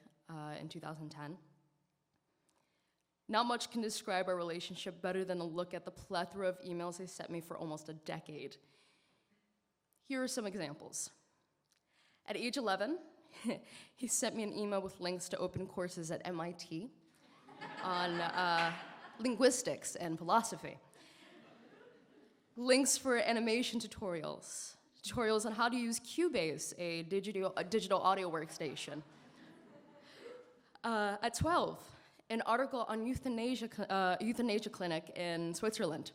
in 2010. Not much can describe our relationship better than a look at the plethora of emails he sent me for almost a decade. Here are some examples. At age 11, he sent me an email with links to open courses at MIT on linguistics and philosophy. Links for animation tutorials on how to use Cubase, a digital audio workstation. At 12, an article on euthanasia clinic in Switzerland.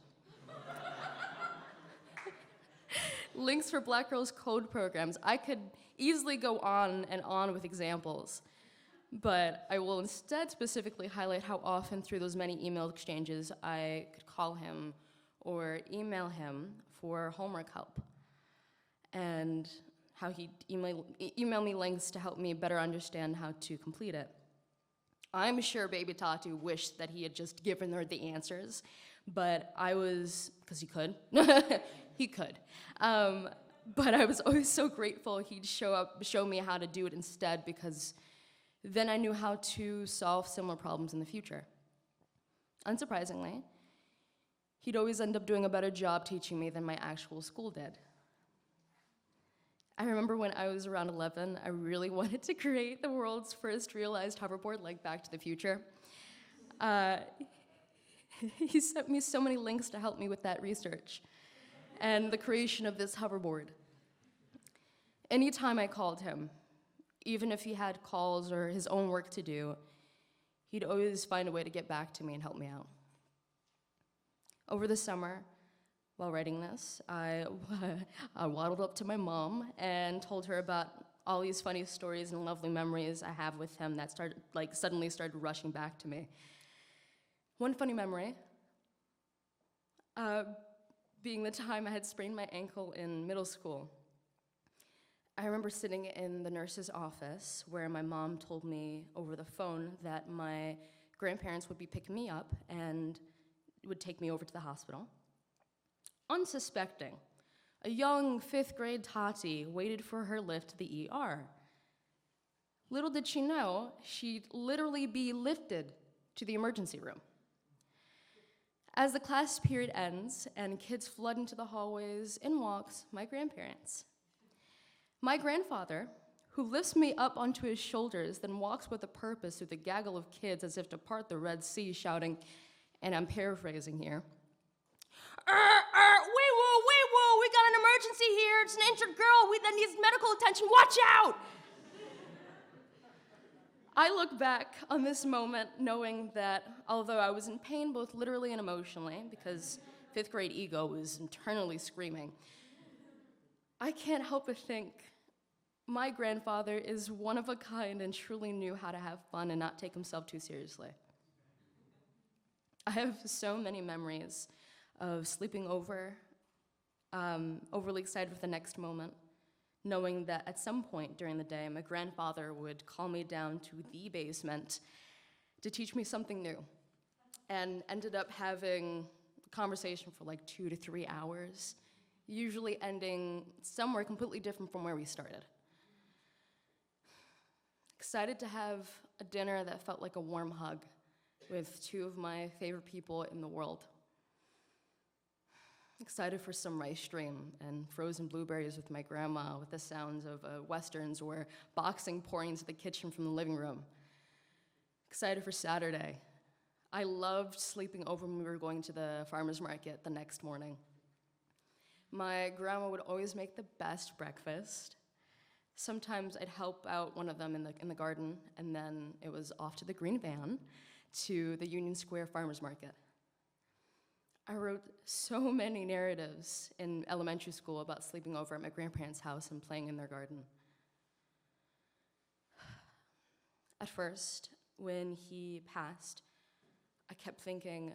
Links for Black Girls Code programs. I could easily go on and on with examples, but I will instead specifically highlight how often through those many email exchanges I could call him or email him for homework help, and how he'd email me links to help me better understand how to complete it. I'm sure Baby Tatu wished that he had just given her the answers, but I was, because he could, he could. But I was always so grateful he'd show me how to do it instead, because then I knew how to solve similar problems in the future. Unsurprisingly, he'd always end up doing a better job teaching me than my actual school did. I remember when I was around 11, I really wanted to create the world's first realized hoverboard like Back to the Future. He sent me so many links to help me with that research and the creation of this hoverboard. Anytime I called him, even if he had calls or his own work to do, he'd always find a way to get back to me and help me out. Over the summer, while writing this, I waddled up to my mom and told her about all these funny stories and lovely memories I have with him that suddenly started rushing back to me. One funny memory, being the time I had sprained my ankle in middle school. I remember sitting in the nurse's office where my mom told me over the phone that my grandparents would be picking me up and would take me over to the hospital. Unsuspecting, a young 5th grade Tati waited for her lift to the ER. Little did she know, she'd literally be lifted to the emergency room. As the class period ends and kids flood into the hallways, in walks my grandparents. My grandfather, who lifts me up onto his shoulders, then walks with a purpose through the gaggle of kids as if to part the Red Sea, shouting, and I'm paraphrasing here, wait, we got an emergency here. It's an injured girl that needs medical attention. Watch out! I look back on this moment knowing that although I was in pain both literally and emotionally, because 5th grade ego was internally screaming, I can't help but think my grandfather is one of a kind and truly knew how to have fun and not take himself too seriously. I have so many memories of sleeping over, overly excited for the next moment, knowing that at some point during the day, my grandfather would call me down to the basement to teach me something new, and ended up having a conversation for like 2 to 3 hours, usually ending somewhere completely different from where we started. Excited to have a dinner that felt like a warm hug with 2 of my favorite people in the world. Excited for some rice stream and frozen blueberries with my grandma, with the sounds of westerns or boxing pouring into the kitchen from the living room. Excited for Saturday. I loved sleeping over when we were going to the farmer's market the next morning. My grandma would always make the best breakfast. Sometimes I'd help out one of them in the garden, and then it was off to the green van to the Union Square farmer's market. I wrote so many narratives in elementary school about sleeping over at my grandparents' house and playing in their garden. At first, when he passed, I kept thinking,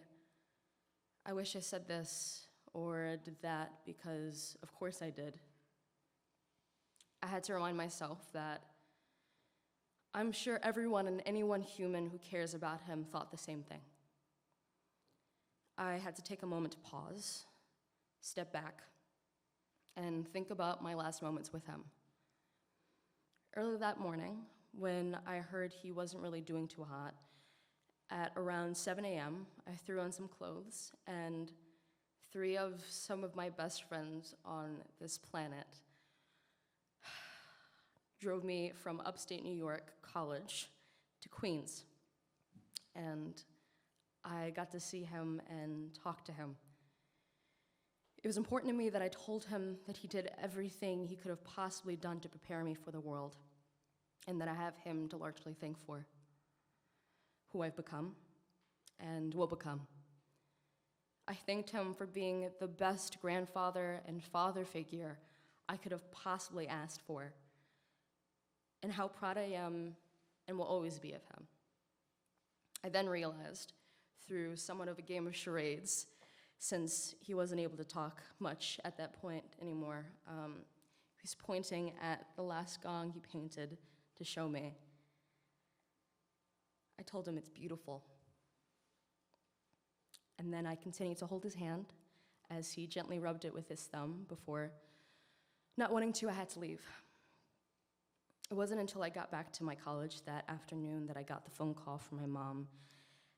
I wish I said this or did that, because of course I did. I had to remind myself that I'm sure everyone and anyone human who cares about him thought the same thing. I had to take a moment to pause, step back, and think about my last moments with him. Early that morning, when I heard he wasn't really doing too hot, at around 7 a.m., I threw on some clothes, and 3 of some of my best friends on this planet drove me from upstate New York College to Queens. And I got to see him and talk to him. It was important to me that I told him that he did everything he could have possibly done to prepare me for the world, and that I have him to largely thank for who I've become and will become. I thanked him for being the best grandfather and father figure I could have possibly asked for, and how proud I am and will always be of him. I then realized, through somewhat of a game of charades, since he wasn't able to talk much at that point anymore, he's pointing at the last gong he painted to show me. I told him it's beautiful. And then I continued to hold his hand as he gently rubbed it with his thumb before, not wanting to, I had to leave. It wasn't until I got back to my college that afternoon that I got the phone call from my mom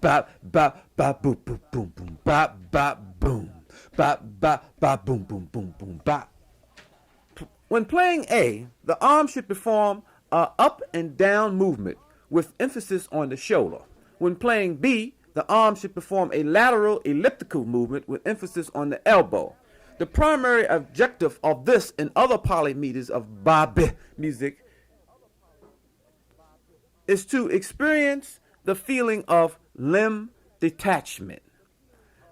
bop, bop, bop, boom, boom, boom, boom, bop, bop, boom, bop, bop, bop, boom, boom, boom, boom, bop. When playing A, the arm should perform a up and down movement with emphasis on the shoulder. When playing B, the arm should perform a lateral elliptical movement with emphasis on the elbow. The primary objective of this and other polymeters of ba-bi music is to experience the feeling of limb detachment.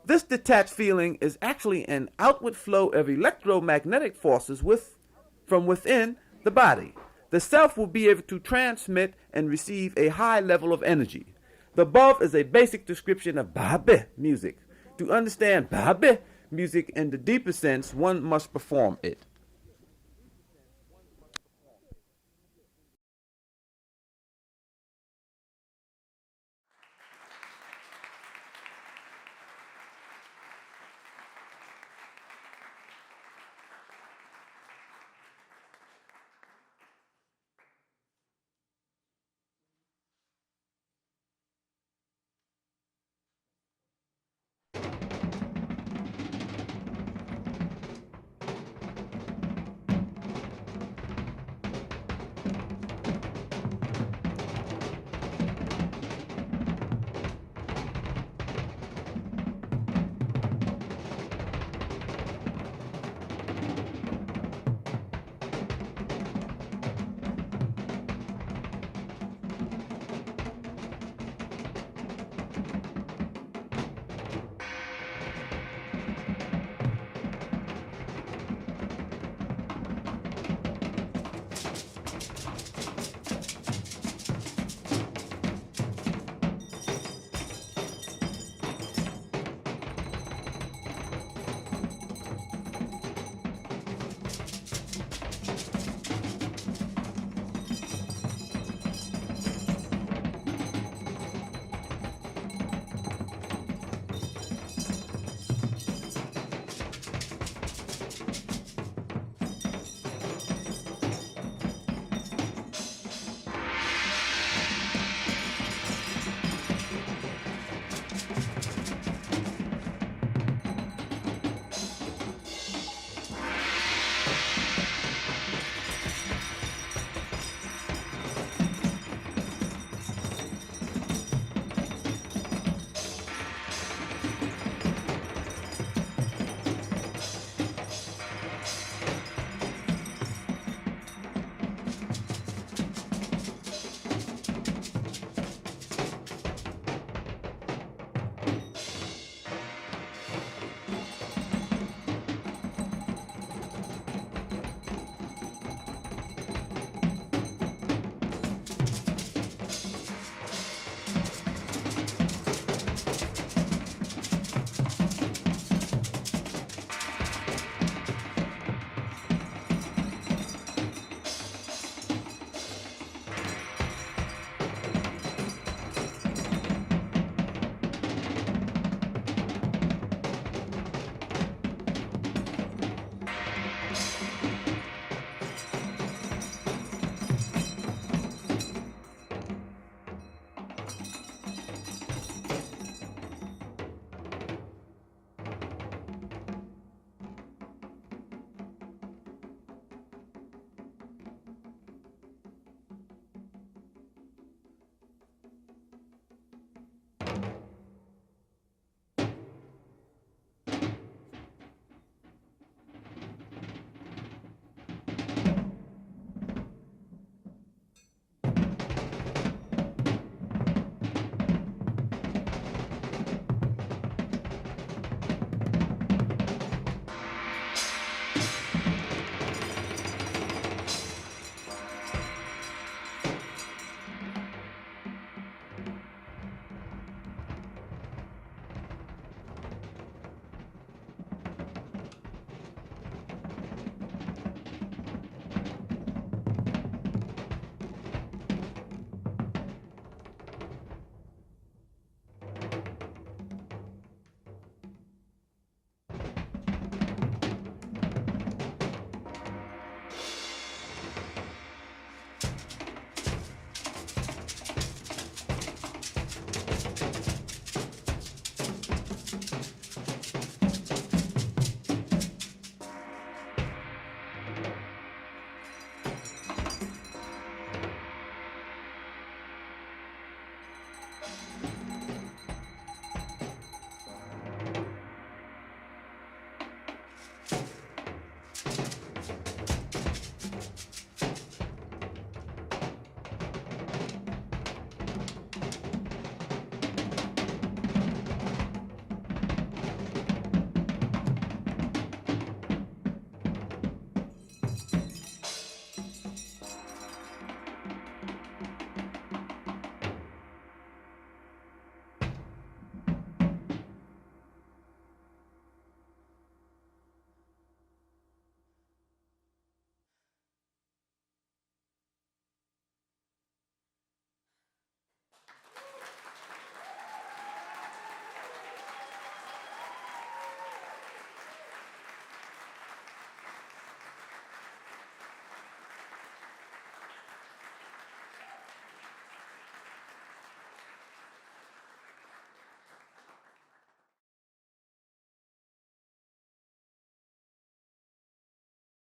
This detached feeling is actually an outward flow of electromagnetic forces from within the body. The self will be able to transmit and receive a high level of energy. The above is a basic description of ba-bi music. To understand ba-bi music in the deeper sense, one must perform it.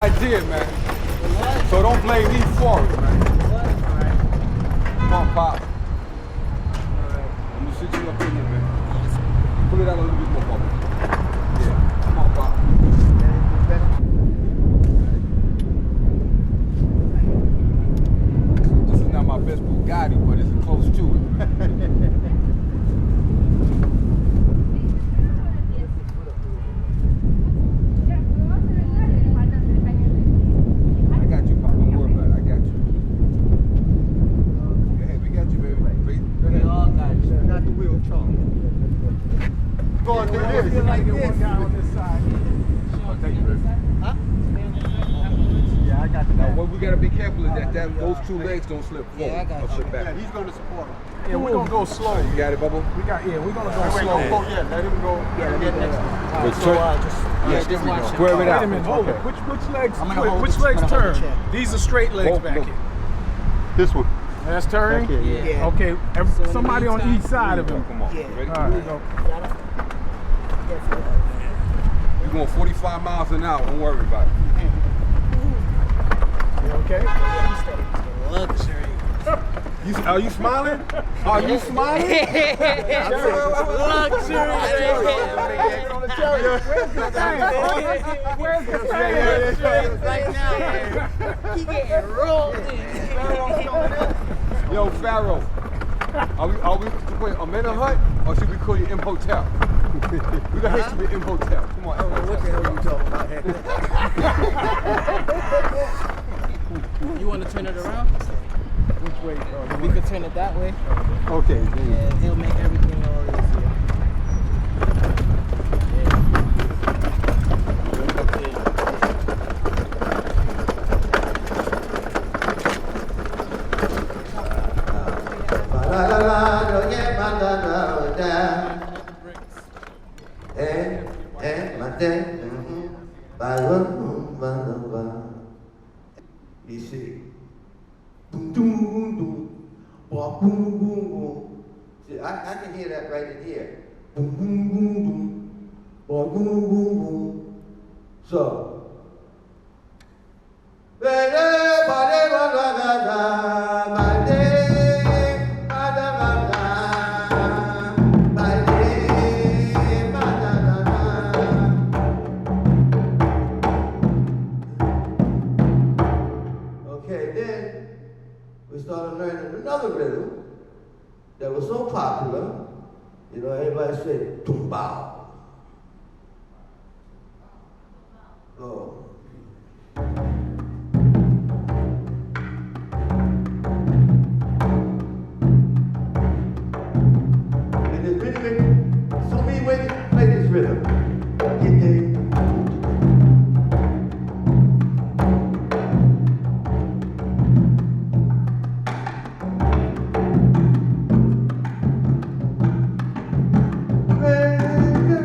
Idea, man. So don't blame me for it, man. Come on, Pop. I'm gonna sit you up in here, man. Pull it out a little bit more, Pop. Yeah. Come on, Pop. This is not my best Bugatti, but it's close to it. Going through this. Like this. Yeah, I got you. Now, what we gotta be careful is that those two legs don't slip forward. Yeah, I got you. Slip back. Yeah, he's gonna support him. Yeah, we're gonna go slow. You got it, Bubba? We're gonna go slow. Yeah, let him go. Yeah, get next time. So just square it out. Wait a minute, hold it. Which legs turn? These are straight legs back here. This one. That's turning? Yeah. Okay, somebody on each side of him. Come on. Yeah. Ready? All right. Go. You're going 45 miles an hour. Don't worry about it. You okay? Luxury. Are you smiling? Are you smiling? Luxury. Where's the thing? Right now. He getting rolled in. Yo, Pharaoh, are we to put a men hut or should we call you Imhotep? We're gonna hit you with Imhotep. Come on, what the hell are you talking about? You want to turn it around? Which way? We could turn it that way. Okay. Yeah, it'll make everything all easier.
You see, boom, boom, boom, boom, boom, boom, boom, boom. See, I can hear that right in here. Boom, boom, boom, boom, boom, boom, boom, boom. So, we started learning another rhythm that was so popular, you know, everybody said, tumbao. Oh. And there's so many ways to play this rhythm. Get there. Baby,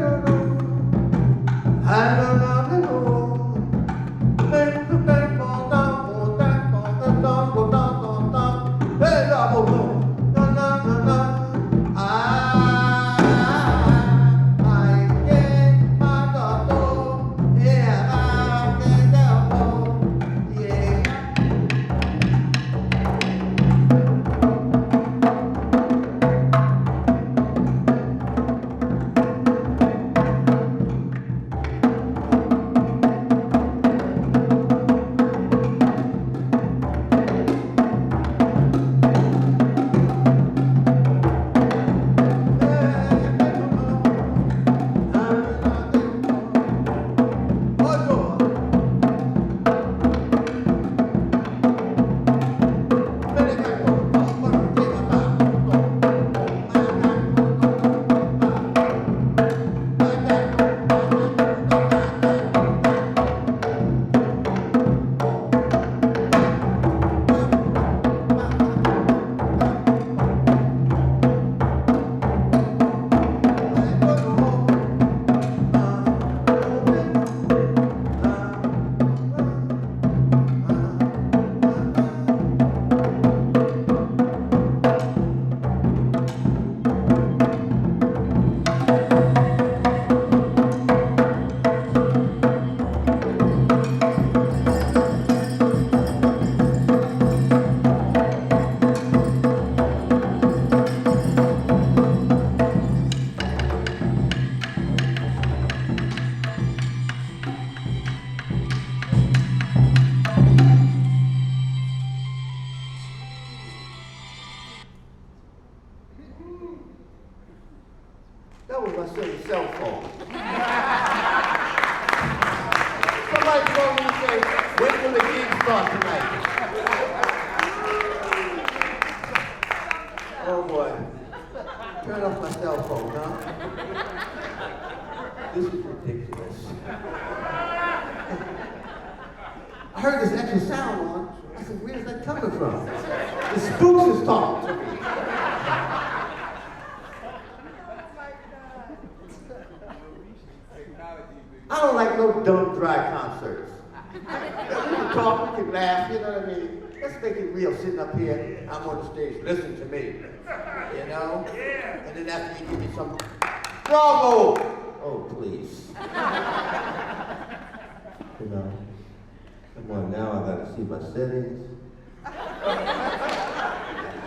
cell phone. Somebody told me to say, when will the gig start tonight? Oh boy. Turn off my cell phone, huh? This is ridiculous. I heard this extra sound on. I said, where's that coming from? The spooks is talking to me. I don't like no dumb, dry concerts. We can talk, we can laugh, you know what I mean? Let's make it real, sitting up here, I'm on the stage, listen to me. You know? And then after you give me some, bravo! Oh, please. You know? Come on, now I gotta see my settings. I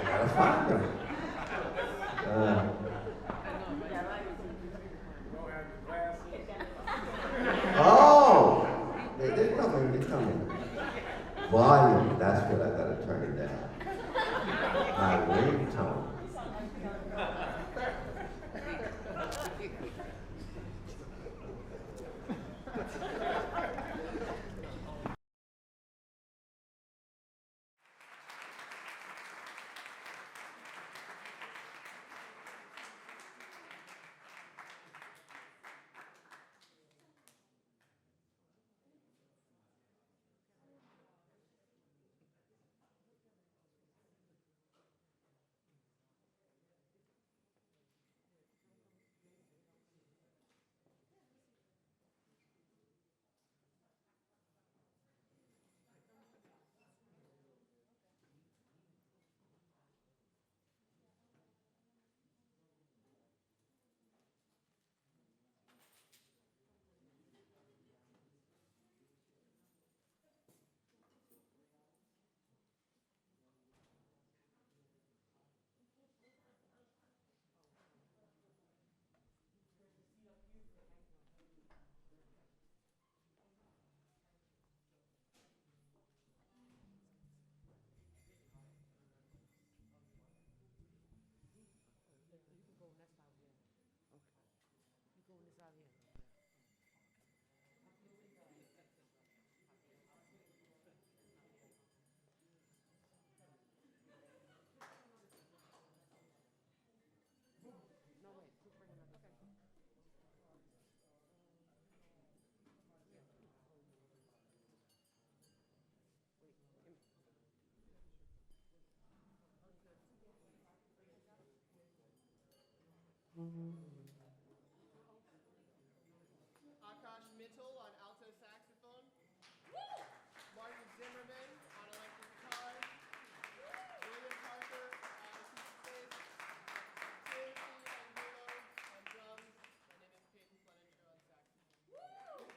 gotta find them. Oh! They're coming. Volume, that's what I gotta turn it down. My ringtone.
Akash Mittal on alto saxophone. Martin Zimmerman on electric guitar. William Parker on acoustic bass. Timothy Angulo on drums. My name is Peyton Fletcher on saxophone.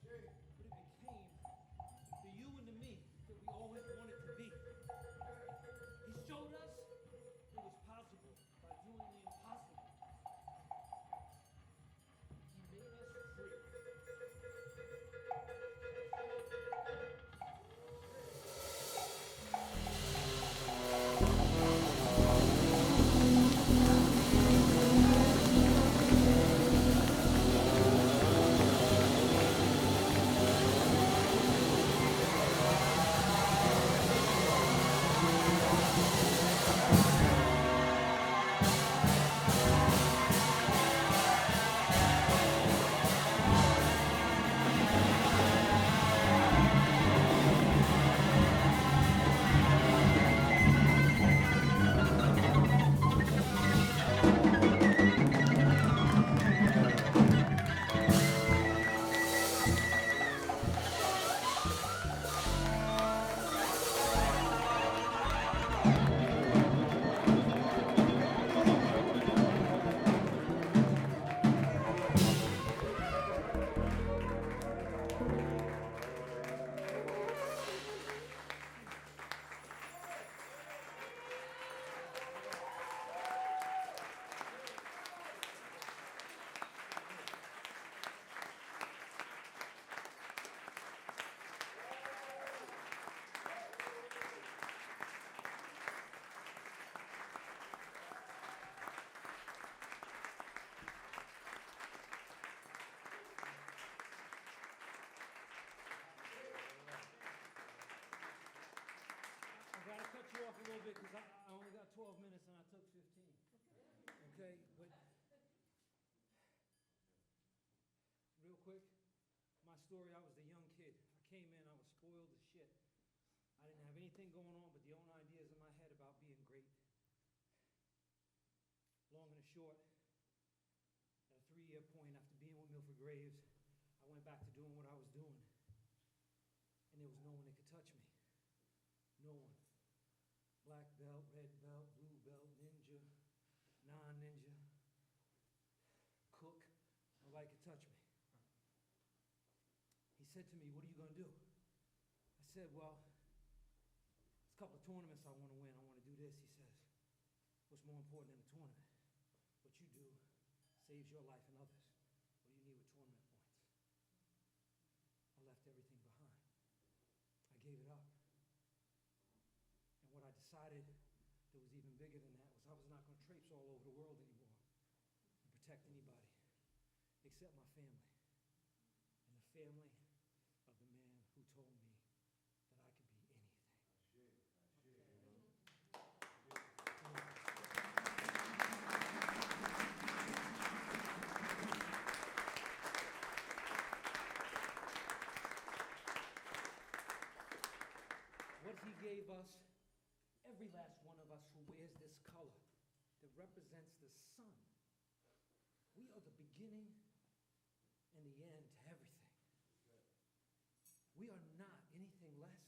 but it became the you and the me that we always wanted to be. He showed us it was possible by doing the impossible. He made us free. I gotta cut you off a little bit because I only got 12 minutes and I took 15. Okay, but real quick, my story, I was a young kid. I came in, I was spoiled as shit. I didn't have anything going on but the own ideas in my head about being great. Long and short, at a 3-year point after being with Milford Graves, I went back to doing what I was doing. And there was no one that could touch me. No one. Black belt, red belt, blue belt, ninja, non-ninja, cook, nobody could touch me. He said to me, "What are you gonna do?" I said, "Well, there's a couple of tournaments I wanna win, I wanna do this." He says, "What's more important than a tournament? What you do saves your life and others. What do you need with tournament points?" I left everything behind. I gave it up. And what I decided that was even bigger than that was I was not going to traipse all over the world anymore and protect anybody except my family and the family of the man who told me that I could be anything. What he gave us, every last one of us who wears this color that represents the sun, we are the beginning and the end to everything. We are not anything less,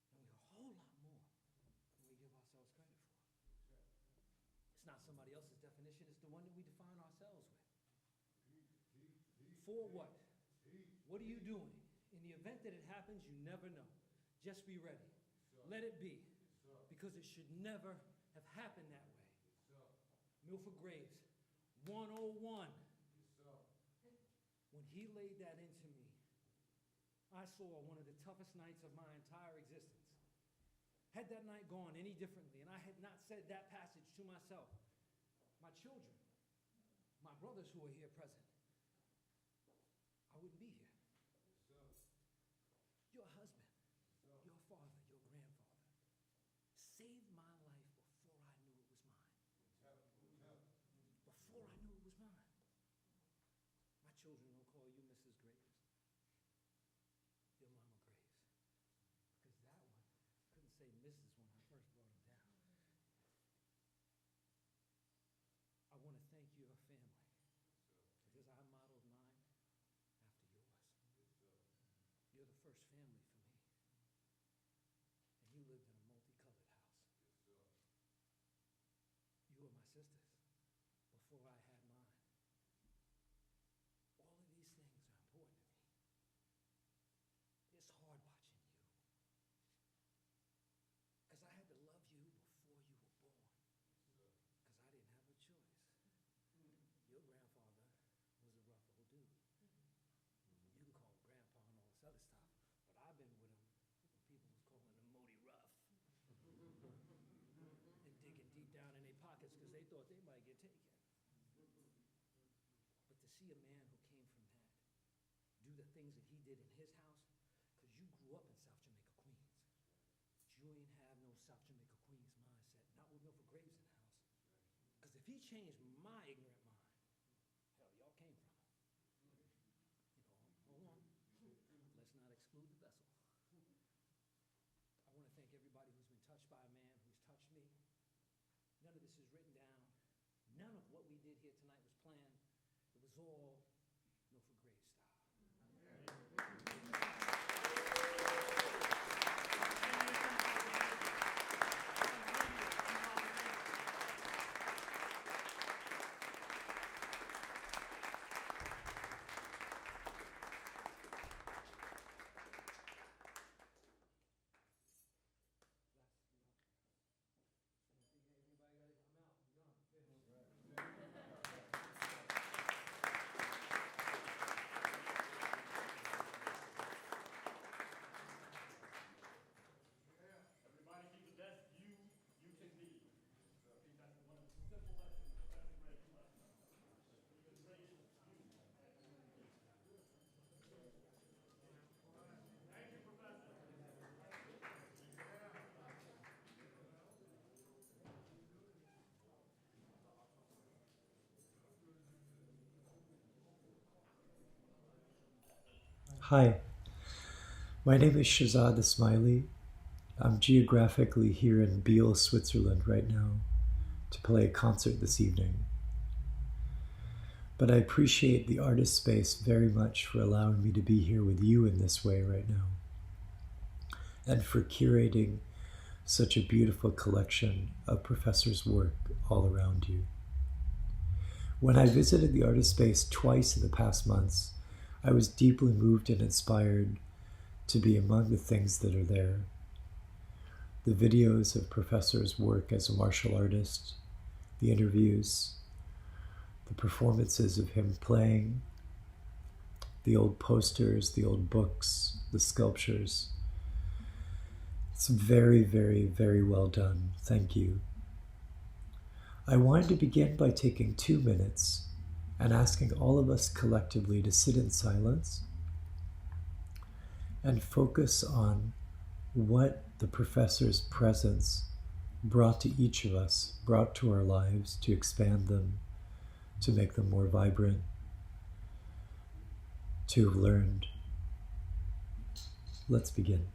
and we're a whole lot more than we give ourselves credit for. It's not somebody else's definition, it's the one that we define ourselves with. For what? What are you doing? In the event that it happens, you never know. Just be ready. Let it be. Because it should never have happened that way. Milford Graves, 101. When he laid that into me, I saw one of the toughest nights of my entire existence. Had that night gone any differently, and I had not said that passage to myself, my children, my brothers who are here present, I wouldn't be here. Your husband, your father, your grandfather saved my life before I knew it was mine. Before I knew it was mine. My children don't call you Mrs. Graves. Your Mama Graves. Because that one couldn't say Mrs. when I first brought him down. I want to thank your family. Because I modeled mine after yours. You're the first family for me. And you lived in a multicolored house. You were my sisters before I had mine. All of these things are important. thought they might get taken. But to see a man who came from that do the things that he did in his house, because you grew up in South Jamaica, Queens. But you ain't have no South Jamaica, Queens mindset, not with Milford Graves in the house. Because if he changed my ignorant mind, hell, y'all came from him. Hold on. Let's not exclude the vessel. I want to thank everybody who's been touched by a man who's touched me. None of this is written down. None of what we did here tonight was planned. It was all Milford Graves style.
Hi, my name is Shahzad Ismaili. I'm geographically here in Biel, Switzerland right now to play a concert this evening. But I appreciate the artist space very much for allowing me to be here with you in this way right now, and for curating such a beautiful collection of professors' work all around you. When I visited the artist space twice in the past months, I was deeply moved and inspired to be among the things that are there. The videos of professors' work as a martial artist, the interviews, the performances of him playing, the old posters, the old books, the sculptures. It's very, very, very well done. Thank you. I wanted to begin by taking 2 minutes and asking all of us collectively to sit in silence and focus on what the professor's presence brought to each of us, brought to our lives, to expand them, to make them more vibrant, to have learned. Let's begin.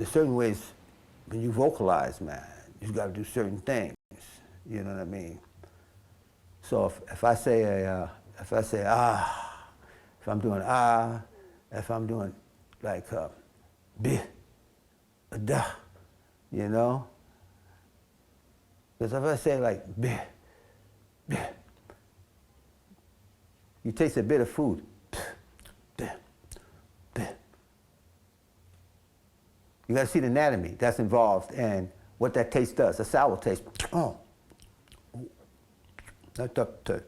there's certain ways when you vocalize, man, you've got to do certain things. You know what I mean? So if I say ah, if I'm doing ah, if I'm doing like bi, da, you know? Because if I say like bi, bi, you taste a bit of food. You got to see the anatomy that's involved and what that taste does. A sour taste. Oh, that's up to.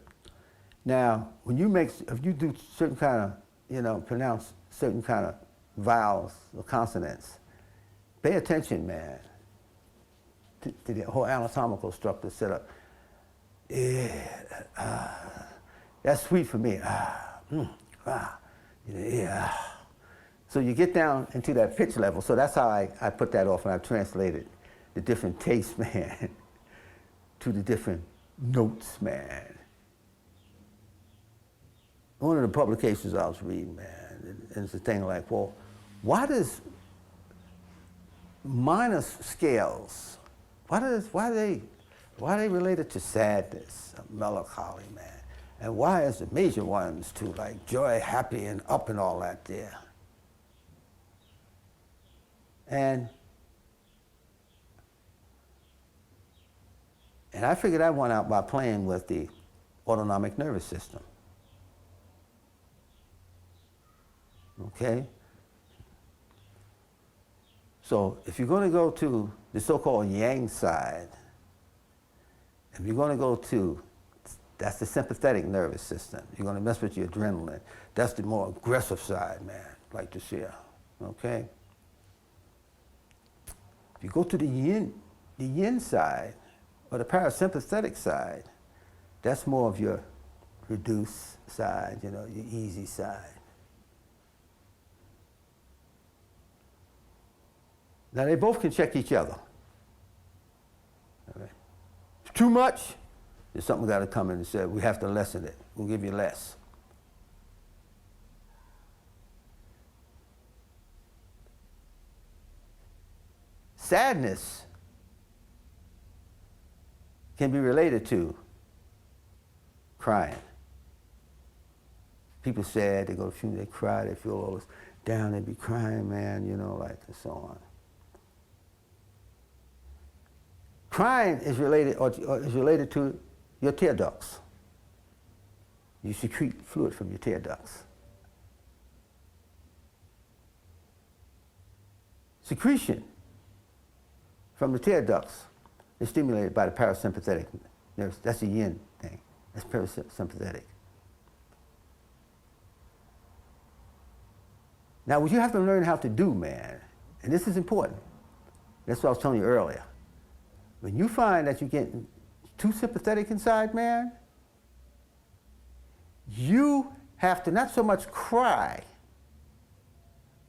Now, when you if you do certain kind of, you know, pronounce certain kind of vowels or consonants, pay attention, man, to the whole anatomical structure set up. That's sweet for me. So you get down into that pitch level. So that's how I put that off, and I translated the different tastes, man, to the different notes, man. One of the publications I was reading, man, and it's a thing like, well, why does minor scales, why are they related to sadness, melancholy, man? And why is the major ones to like joy, happy, and up and all that there? And I figured that one out by playing with the autonomic nervous system. Okay? So if you're going to go to the so-called yang side, if you're going to go to, that's the sympathetic nervous system. You're going to mess with your adrenaline. That's the more aggressive side, man, like to share. Okay? If you go to the yin side, or the parasympathetic side, that's more of your reduced side, you know, your easy side. Now they both can check each other. Okay. Too much, there's something got to come in and say, we have to lessen it. We'll give you less. Sadness can be related to crying. People sad, they go to funeral, they cry, they feel all this down, they be crying, man, you know, like, and so on. Crying is related, or is related to your tear ducts. You secrete fluid from your tear ducts. Secretion from the tear ducts is stimulated by the parasympathetic nerves. That's a yin thing. That's parasympathetic. Now, what you have to learn how to do, man, and this is important. That's what I was telling you earlier. When you find that you're getting too sympathetic inside, man, you have to not so much cry,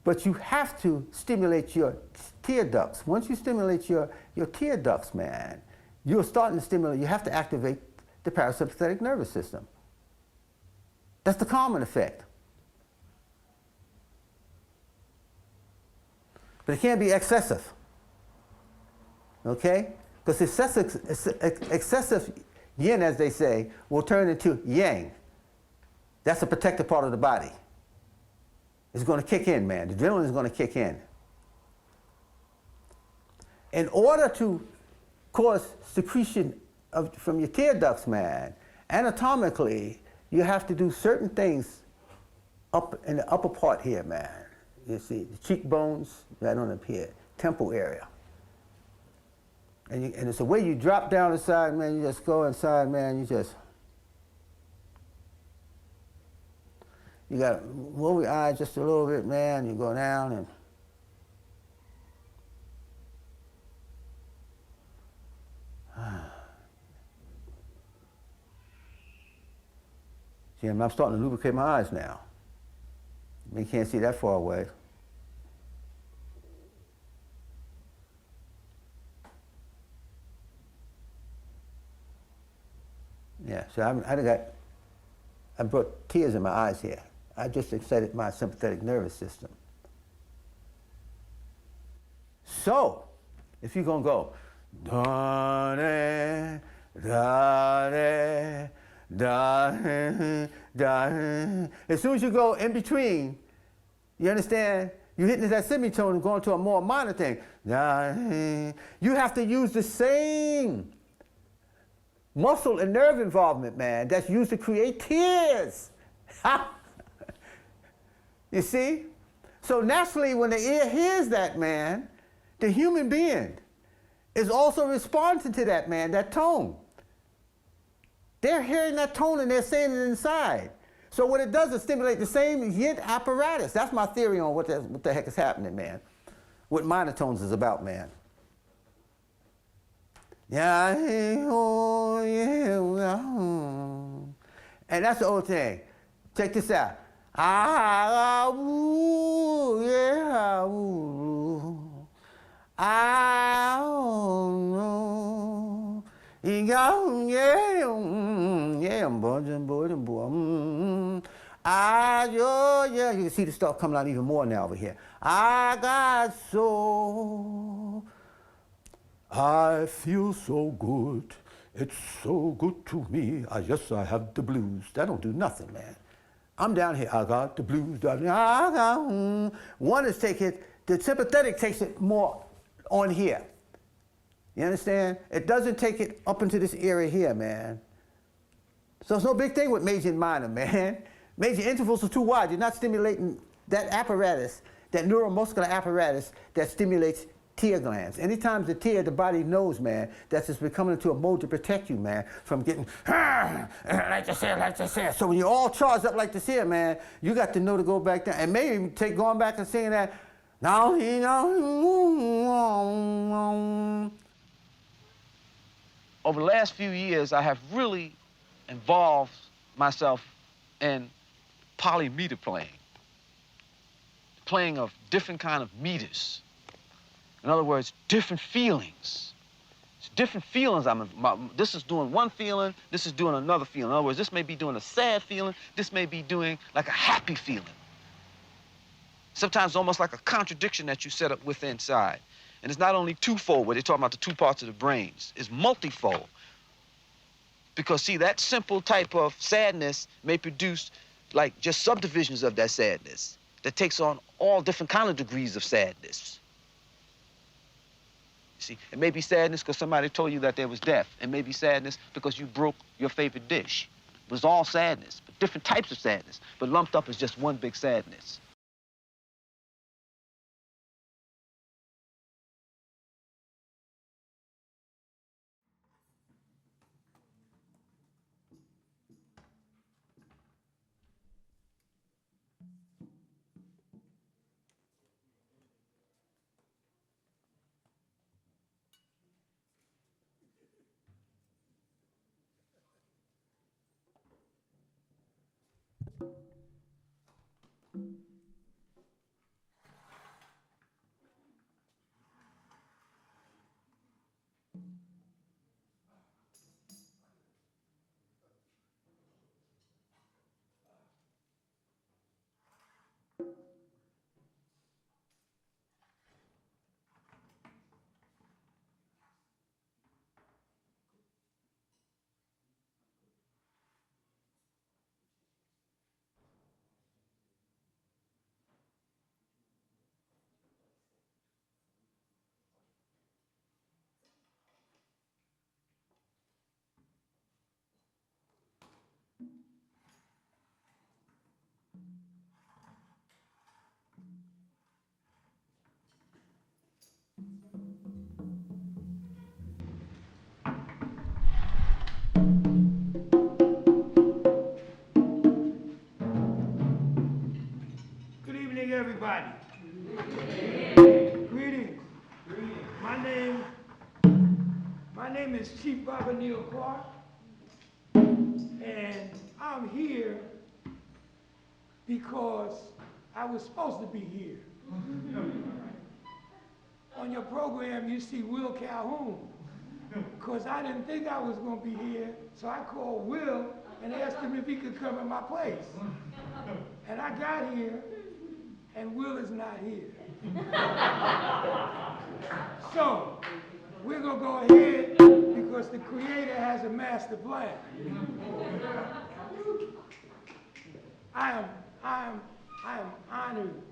but you have to stimulate your tear ducts. Once you stimulate your tear ducts, man, you're starting to stimulate, you have to activate the parasympathetic nervous system. That's the calming effect. But it can't be excessive, okay? Because excessive yin, as they say, will turn into yang. That's a protective part of the body. It's going to kick in, man. The adrenaline is going to kick in. In order to cause secretion from your tear ducts, man, anatomically, you have to do certain things up in the upper part here, man. You see, the cheekbones, right on up here, temple area. And it's the way you drop down inside, man, you just go inside, man, you got to move your eyes just a little bit, man, you go down and see, I'm starting to lubricate my eyes now. You can't see that far away. Yeah, so I brought tears in my eyes here. I just excited my sympathetic nervous system. So, if you're gonna go, da da da da da, as soon as you go in between, you understand? You're hitting that semitone and going to a more minor thing. You have to use the same muscle and nerve involvement, man, that's used to create tears. You see? So naturally, when the ear hears that, man, the human being is also responding to that, man, that tone. They're hearing that tone and they're saying it inside. So what it does is stimulate the same yin apparatus. That's my theory on what the heck is happening, man. What minor tones is about, man. Yeah, oh, yeah. And that's the old thing. Check this out. Ah, ooh, yeah, ooh. Ah, oh, no. Yeah, boy. Ah, yeah, you can see the stuff coming out even more now over here. I got so, I feel so good. It's so good to me. Yes, I have the blues. That don't do nothing, man. I'm down here. I got the blues. One is taking, the sympathetic takes it more on here. You understand? It doesn't take it up into this area here, man. So it's no big thing with major and minor, man. Major intervals are too wide. You're not stimulating that apparatus, that neuromuscular apparatus that stimulates tear glands. Anytime the tear, the body knows, man, that's just becoming into a mode to protect you, man, from getting, like this here. So when you're all charged up like this here, man, you got to know to go back down. And maybe take going back and singing that, now he know.
Over the last few years, I have really involved myself in polymeter playing of different kind of meters. In other words, different feelings. It's different feelings. This is doing one feeling, this is doing another feeling. In other words, this may be doing a sad feeling, this may be doing like a happy feeling. Sometimes almost like a contradiction that you set up with inside. And it's not only twofold, where they're talking about the two parts of the brains. It's multifold. Because, see, that simple type of sadness may produce, like, just subdivisions of that sadness that takes on all different kind of degrees of sadness. See, it may be sadness because somebody told you that there was death. It may be sadness because you broke your favorite dish. It was all sadness, but different types of sadness, but lumped up as just one big sadness.
Everybody. Greetings. My name is Chief Baba Neil Clark, and I'm here because I was supposed to be here. On your program, you see Will Calhoun, because I didn't think I was going to be here, so I called Will and asked him if he could come in my place. And I got here, and Will is not here. So, we're gonna go ahead because the Creator has a master plan. I am honored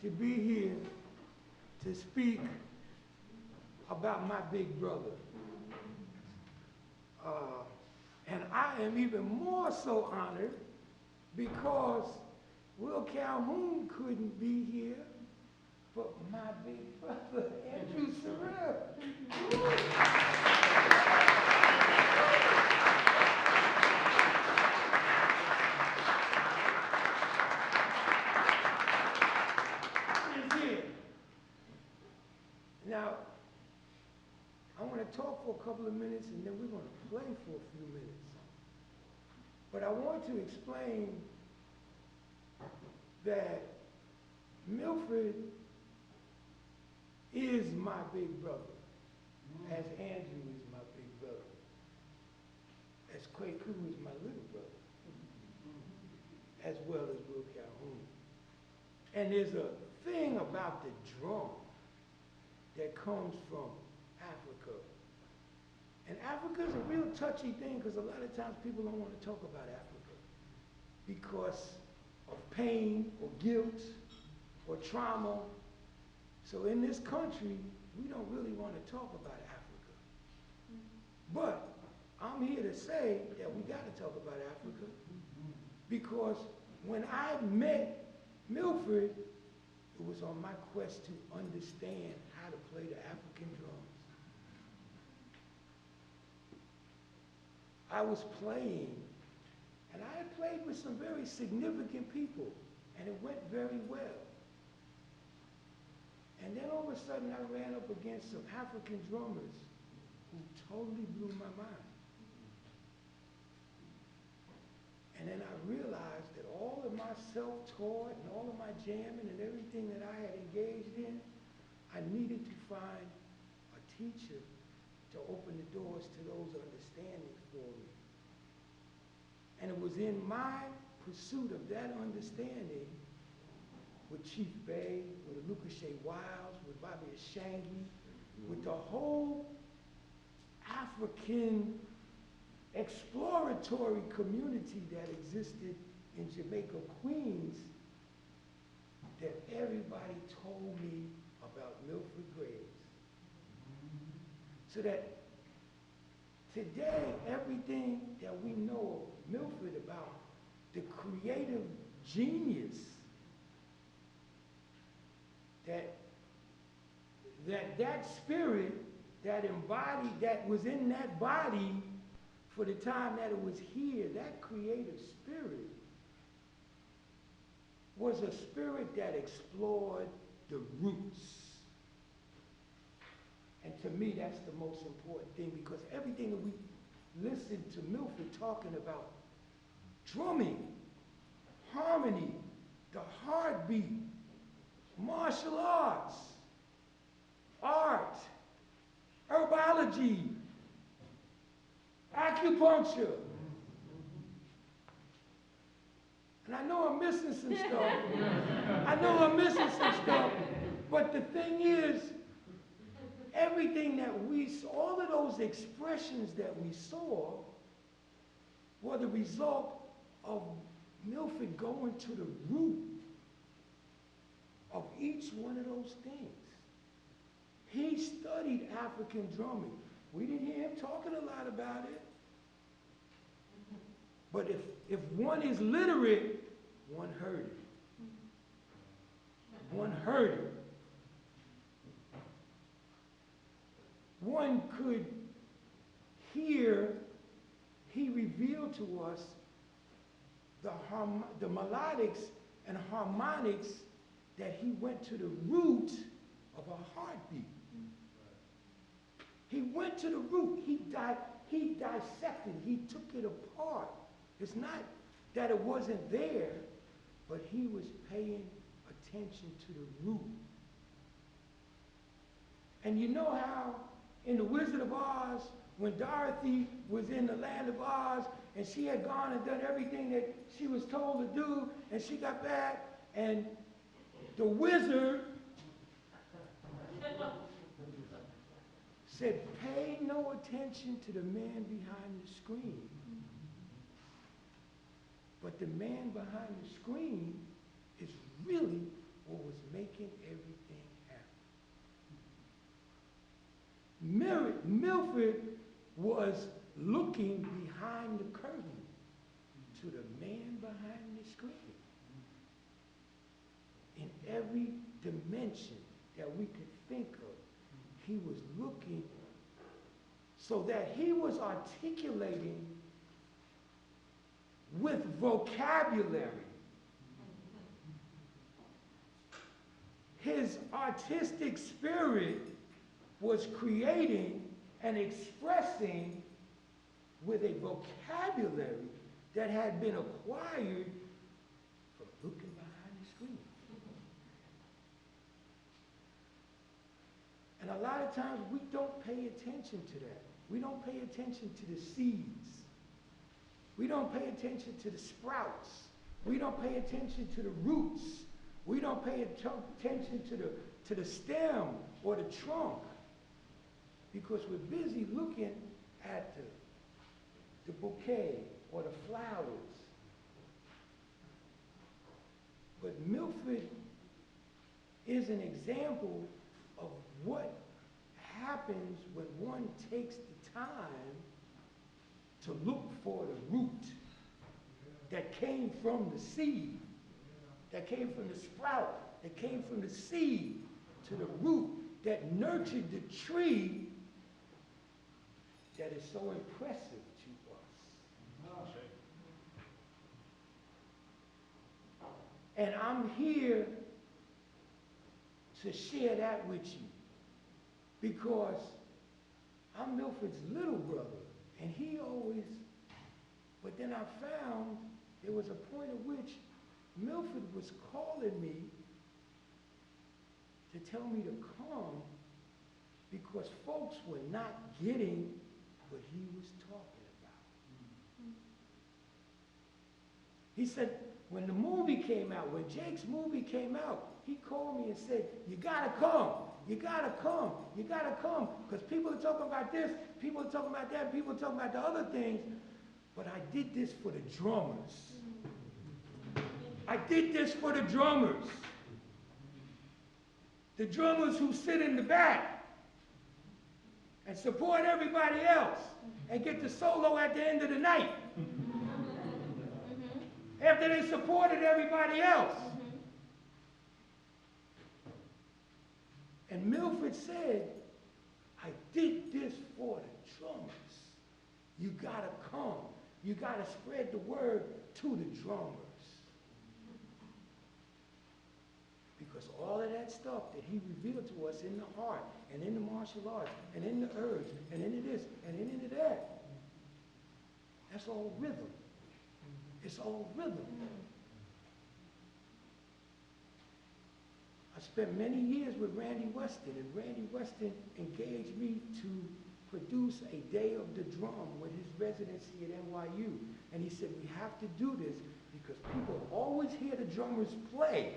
to be here to speak about my big brother. And I am even more so honored because Will Calhoun couldn't be here, but my big brother, Andrew Sorrell. Is here. Now, I want to talk for a couple of minutes and then we're going to play for a few minutes. But I want to explain that Milford is my big brother, as Andrew is my big brother, as Kwaku is my little brother, as well as Will Calhoun. And there's a thing about the drum that comes from Africa. And Africa is a real touchy thing because a lot of times people don't want to talk about Africa because of pain or guilt or trauma. So in this country, we don't really want to talk about Africa. But I'm here to say that we got to talk about Africa because when I met Milford, it was on my quest to understand how to play the African drums. I was playing, and I had played with some very significant people, and it went very well. And then all of a sudden, I ran up against some African drummers who totally blew my mind. And then I realized that all of my self-taught and all of my jamming and everything that I had engaged in, I needed to find a teacher to open the doors to those understandings for me. And it was in my pursuit of that understanding with Chief Bey, with Lucas Shea Wiles, with Bobby Ashangi, with the whole African exploratory community that existed in Jamaica, Queens, that everybody told me about Milford Graves. So that today, everything that we know of Milford about, the creative genius that spirit that embodied, that was in that body for the time that it was here, that creative spirit was a spirit that explored the roots. And to me, that's the most important thing because everything that we listen to Milford talking about, drumming, harmony, the heartbeat, martial arts, art, herbology, acupuncture. And I know I'm missing some stuff. I know I'm missing some stuff. But the thing is, everything that we saw, all of those expressions that we saw were the result of Milford going to the root of each one of those things. He studied African drumming. We didn't hear him talking a lot about it. But if one is literate, one heard it. One heard it. One could hear, he revealed to us the melodics and harmonics that he went to the root of a heartbeat. He went to the root. He dissected. He took it apart. It's not that it wasn't there, but he was paying attention to the root. And you know how in The Wizard of Oz, when Dorothy was in the land of Oz and she had gone and done everything that she was told to do, and she got back and The wizard said, pay no attention to the man behind the screen. But the man behind the screen is really what was making everything happen. Milford was looking behind the curtain to the man behind the screen. In every dimension that we could think of, he was looking so that he was articulating with vocabulary his artistic spirit was creating and expressing with a vocabulary that had been acquired from looking behind the screen. And a lot of times we don't pay attention to that. We don't pay attention to the seeds. We don't pay attention to the sprouts. We don't pay attention to the roots. We don't pay attention to the stem or the trunk because we're busy looking at the bouquet or the flowers. But Milford is an example of what happens when one takes the time to look for the root that came from the seed, that came from the sprout, that came from the seed to the root that nurtured the tree that is so impressive to us. And I'm here to share that with you because I'm Milford's little brother, and he always, but then I found there was a point at which Milford was calling me to tell me to come because folks were not getting what he was talking about. He said, when the movie came out, when Jake's movie came out, he called me and said, you gotta come, you gotta come, you gotta come, because people are talking about this, people are talking about that, people are talking about the other things, but I did this for the drummers. I did this for the drummers. The drummers who sit in the back and support everybody else and get the solo at the end of the night. After they supported everybody else. And Milford said, I did this for the drummers. You gotta come. You gotta spread the word to the drummers. Because all of that stuff that he revealed to us in the art, and in the martial arts, and in the herbs, and into this, and into that, that's all rhythm. It's all rhythm. I spent many years with Randy Weston, and Randy Weston engaged me to produce a Day of the Drum with his residency at NYU. And he said, we have to do this because people always hear the drummers play,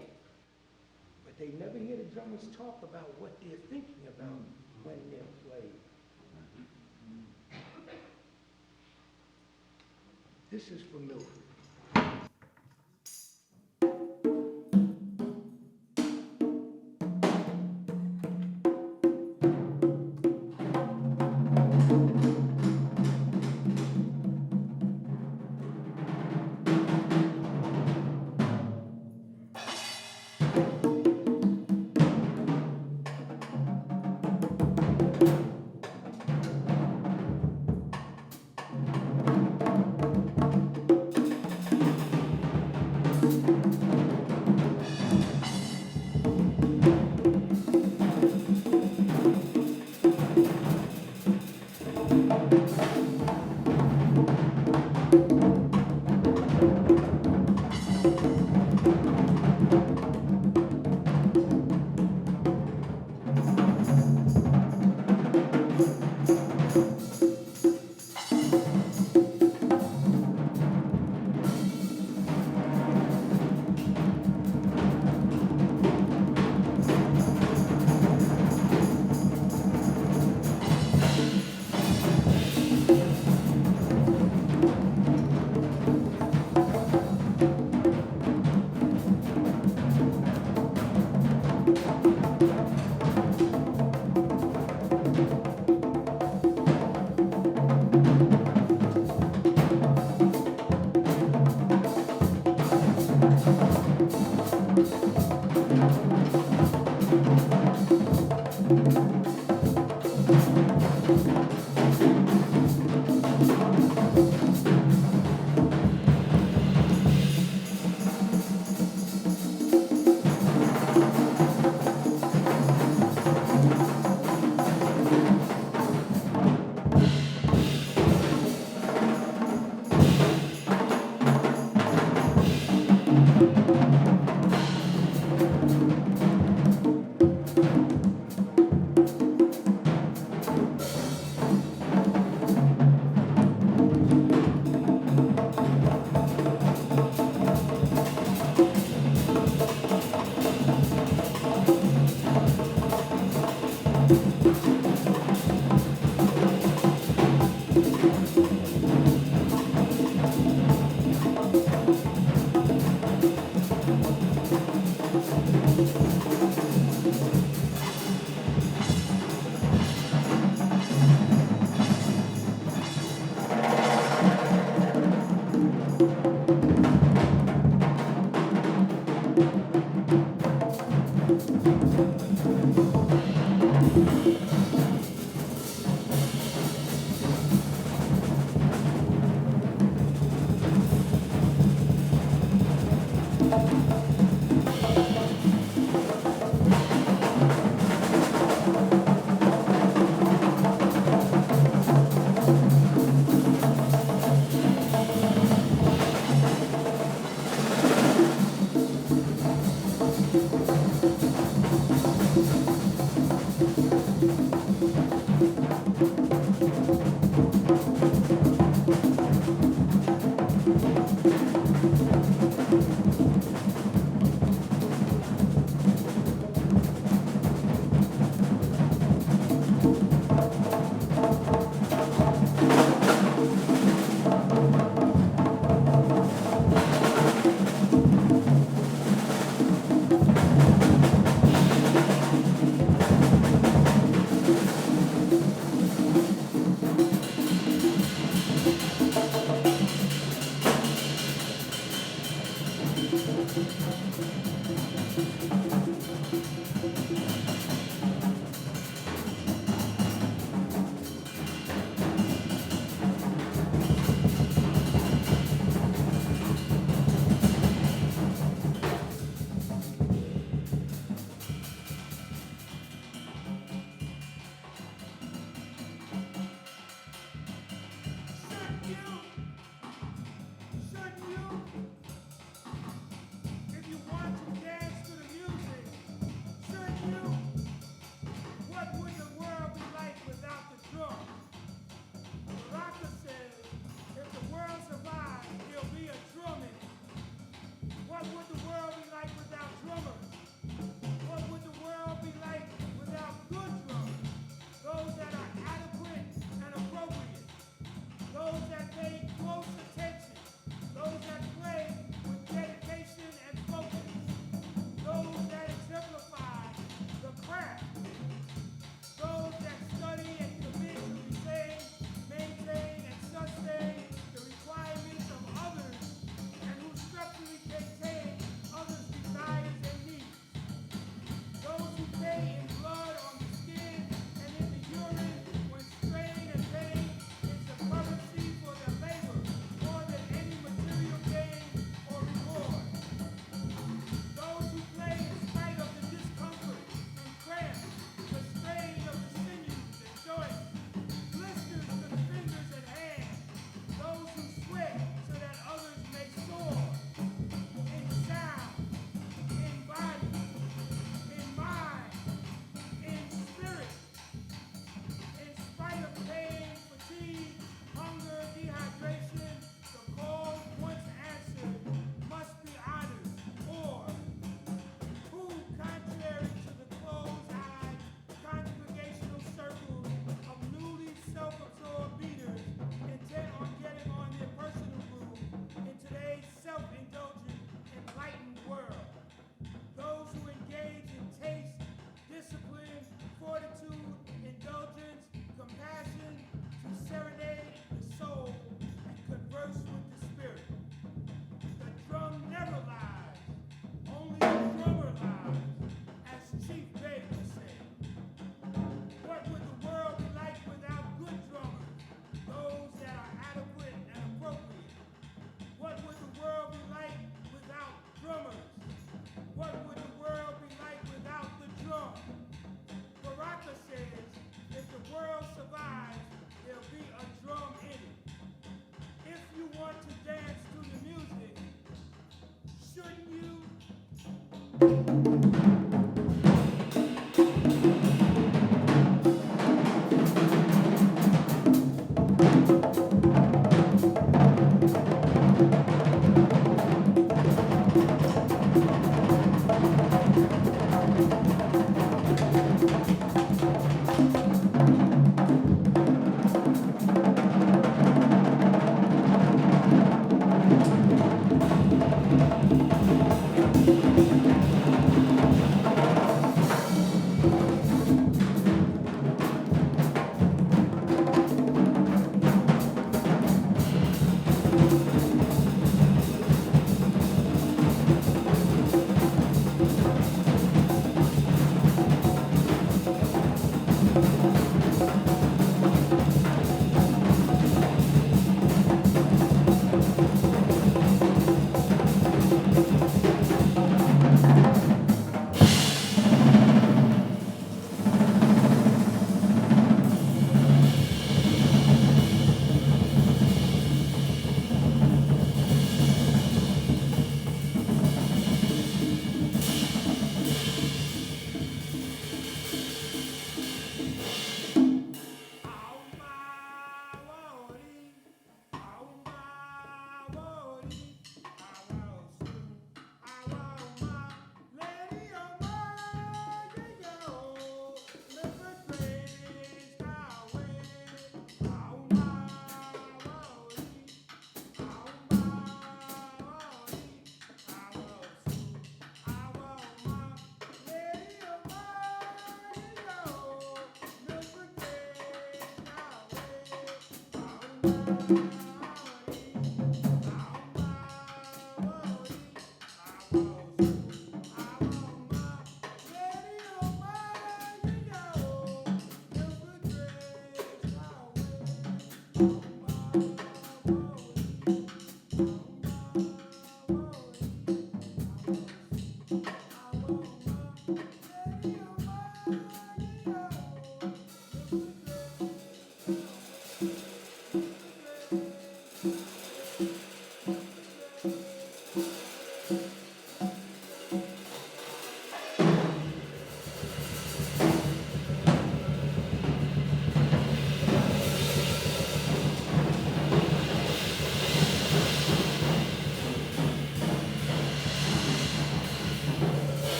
but they never hear the drummers talk about what they're thinking about when they're playing. This is for Milford.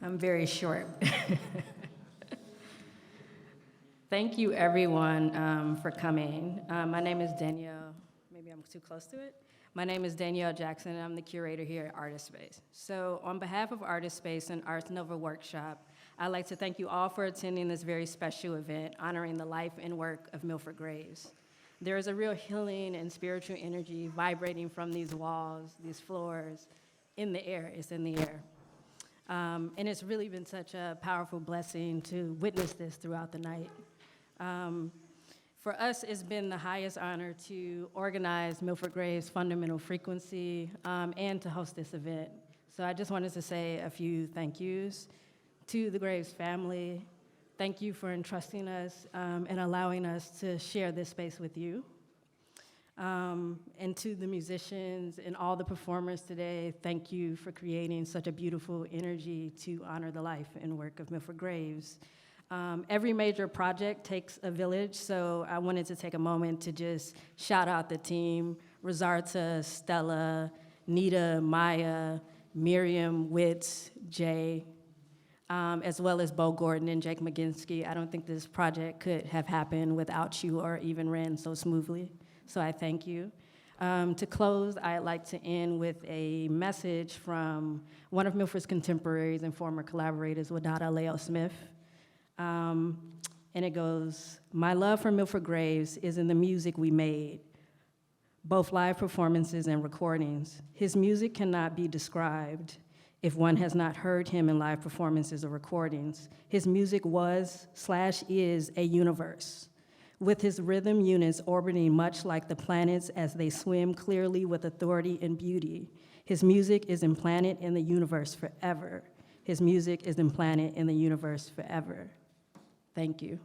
I'm very short. Thank you, everyone, for coming. My name is Danielle. Maybe I'm too close to it. My name is Danielle Jackson, and I'm the curator here at Artist Space. So on behalf of Artist Space and Arts Nova Workshop, I'd like to thank you all for attending this very special event honoring the life and work of Milford Graves. There is a real healing and spiritual energy vibrating from these walls, these floors, in the air. It's in the air. And it's really been such a powerful blessing to witness this throughout the night. For us, it's been the highest honor to organize Milford Graves' Fundamental Frequency and to host this event. So I just wanted to say a few thank yous to the Graves family. Thank you for entrusting us and allowing us to share this space with you. And to the musicians and all the performers today, thank you for creating such a beautiful energy to honor the life and work of Milford Graves. Every major project takes a village, so I wanted to take a moment to just shout out the team, Rosarta, Stella, Nita, Maya, Miriam, Witz, Jay, as well as Bo Gordon and Jake McGinsky. I don't think this project could have happened without you or even ran so smoothly. So I thank you. To close, I'd like to end with a message from one of Milford's contemporaries and former collaborators, Wadada Leo Smith. And it goes, "My love for Milford Graves is in the music we made, both live performances and recordings. His music cannot be described if one has not heard him in live performances or recordings. His music was/is a universe, with his rhythm units orbiting much like the planets as they swim clearly with authority and beauty. His music is implanted in the universe forever. His music is implanted in the universe forever. Thank you.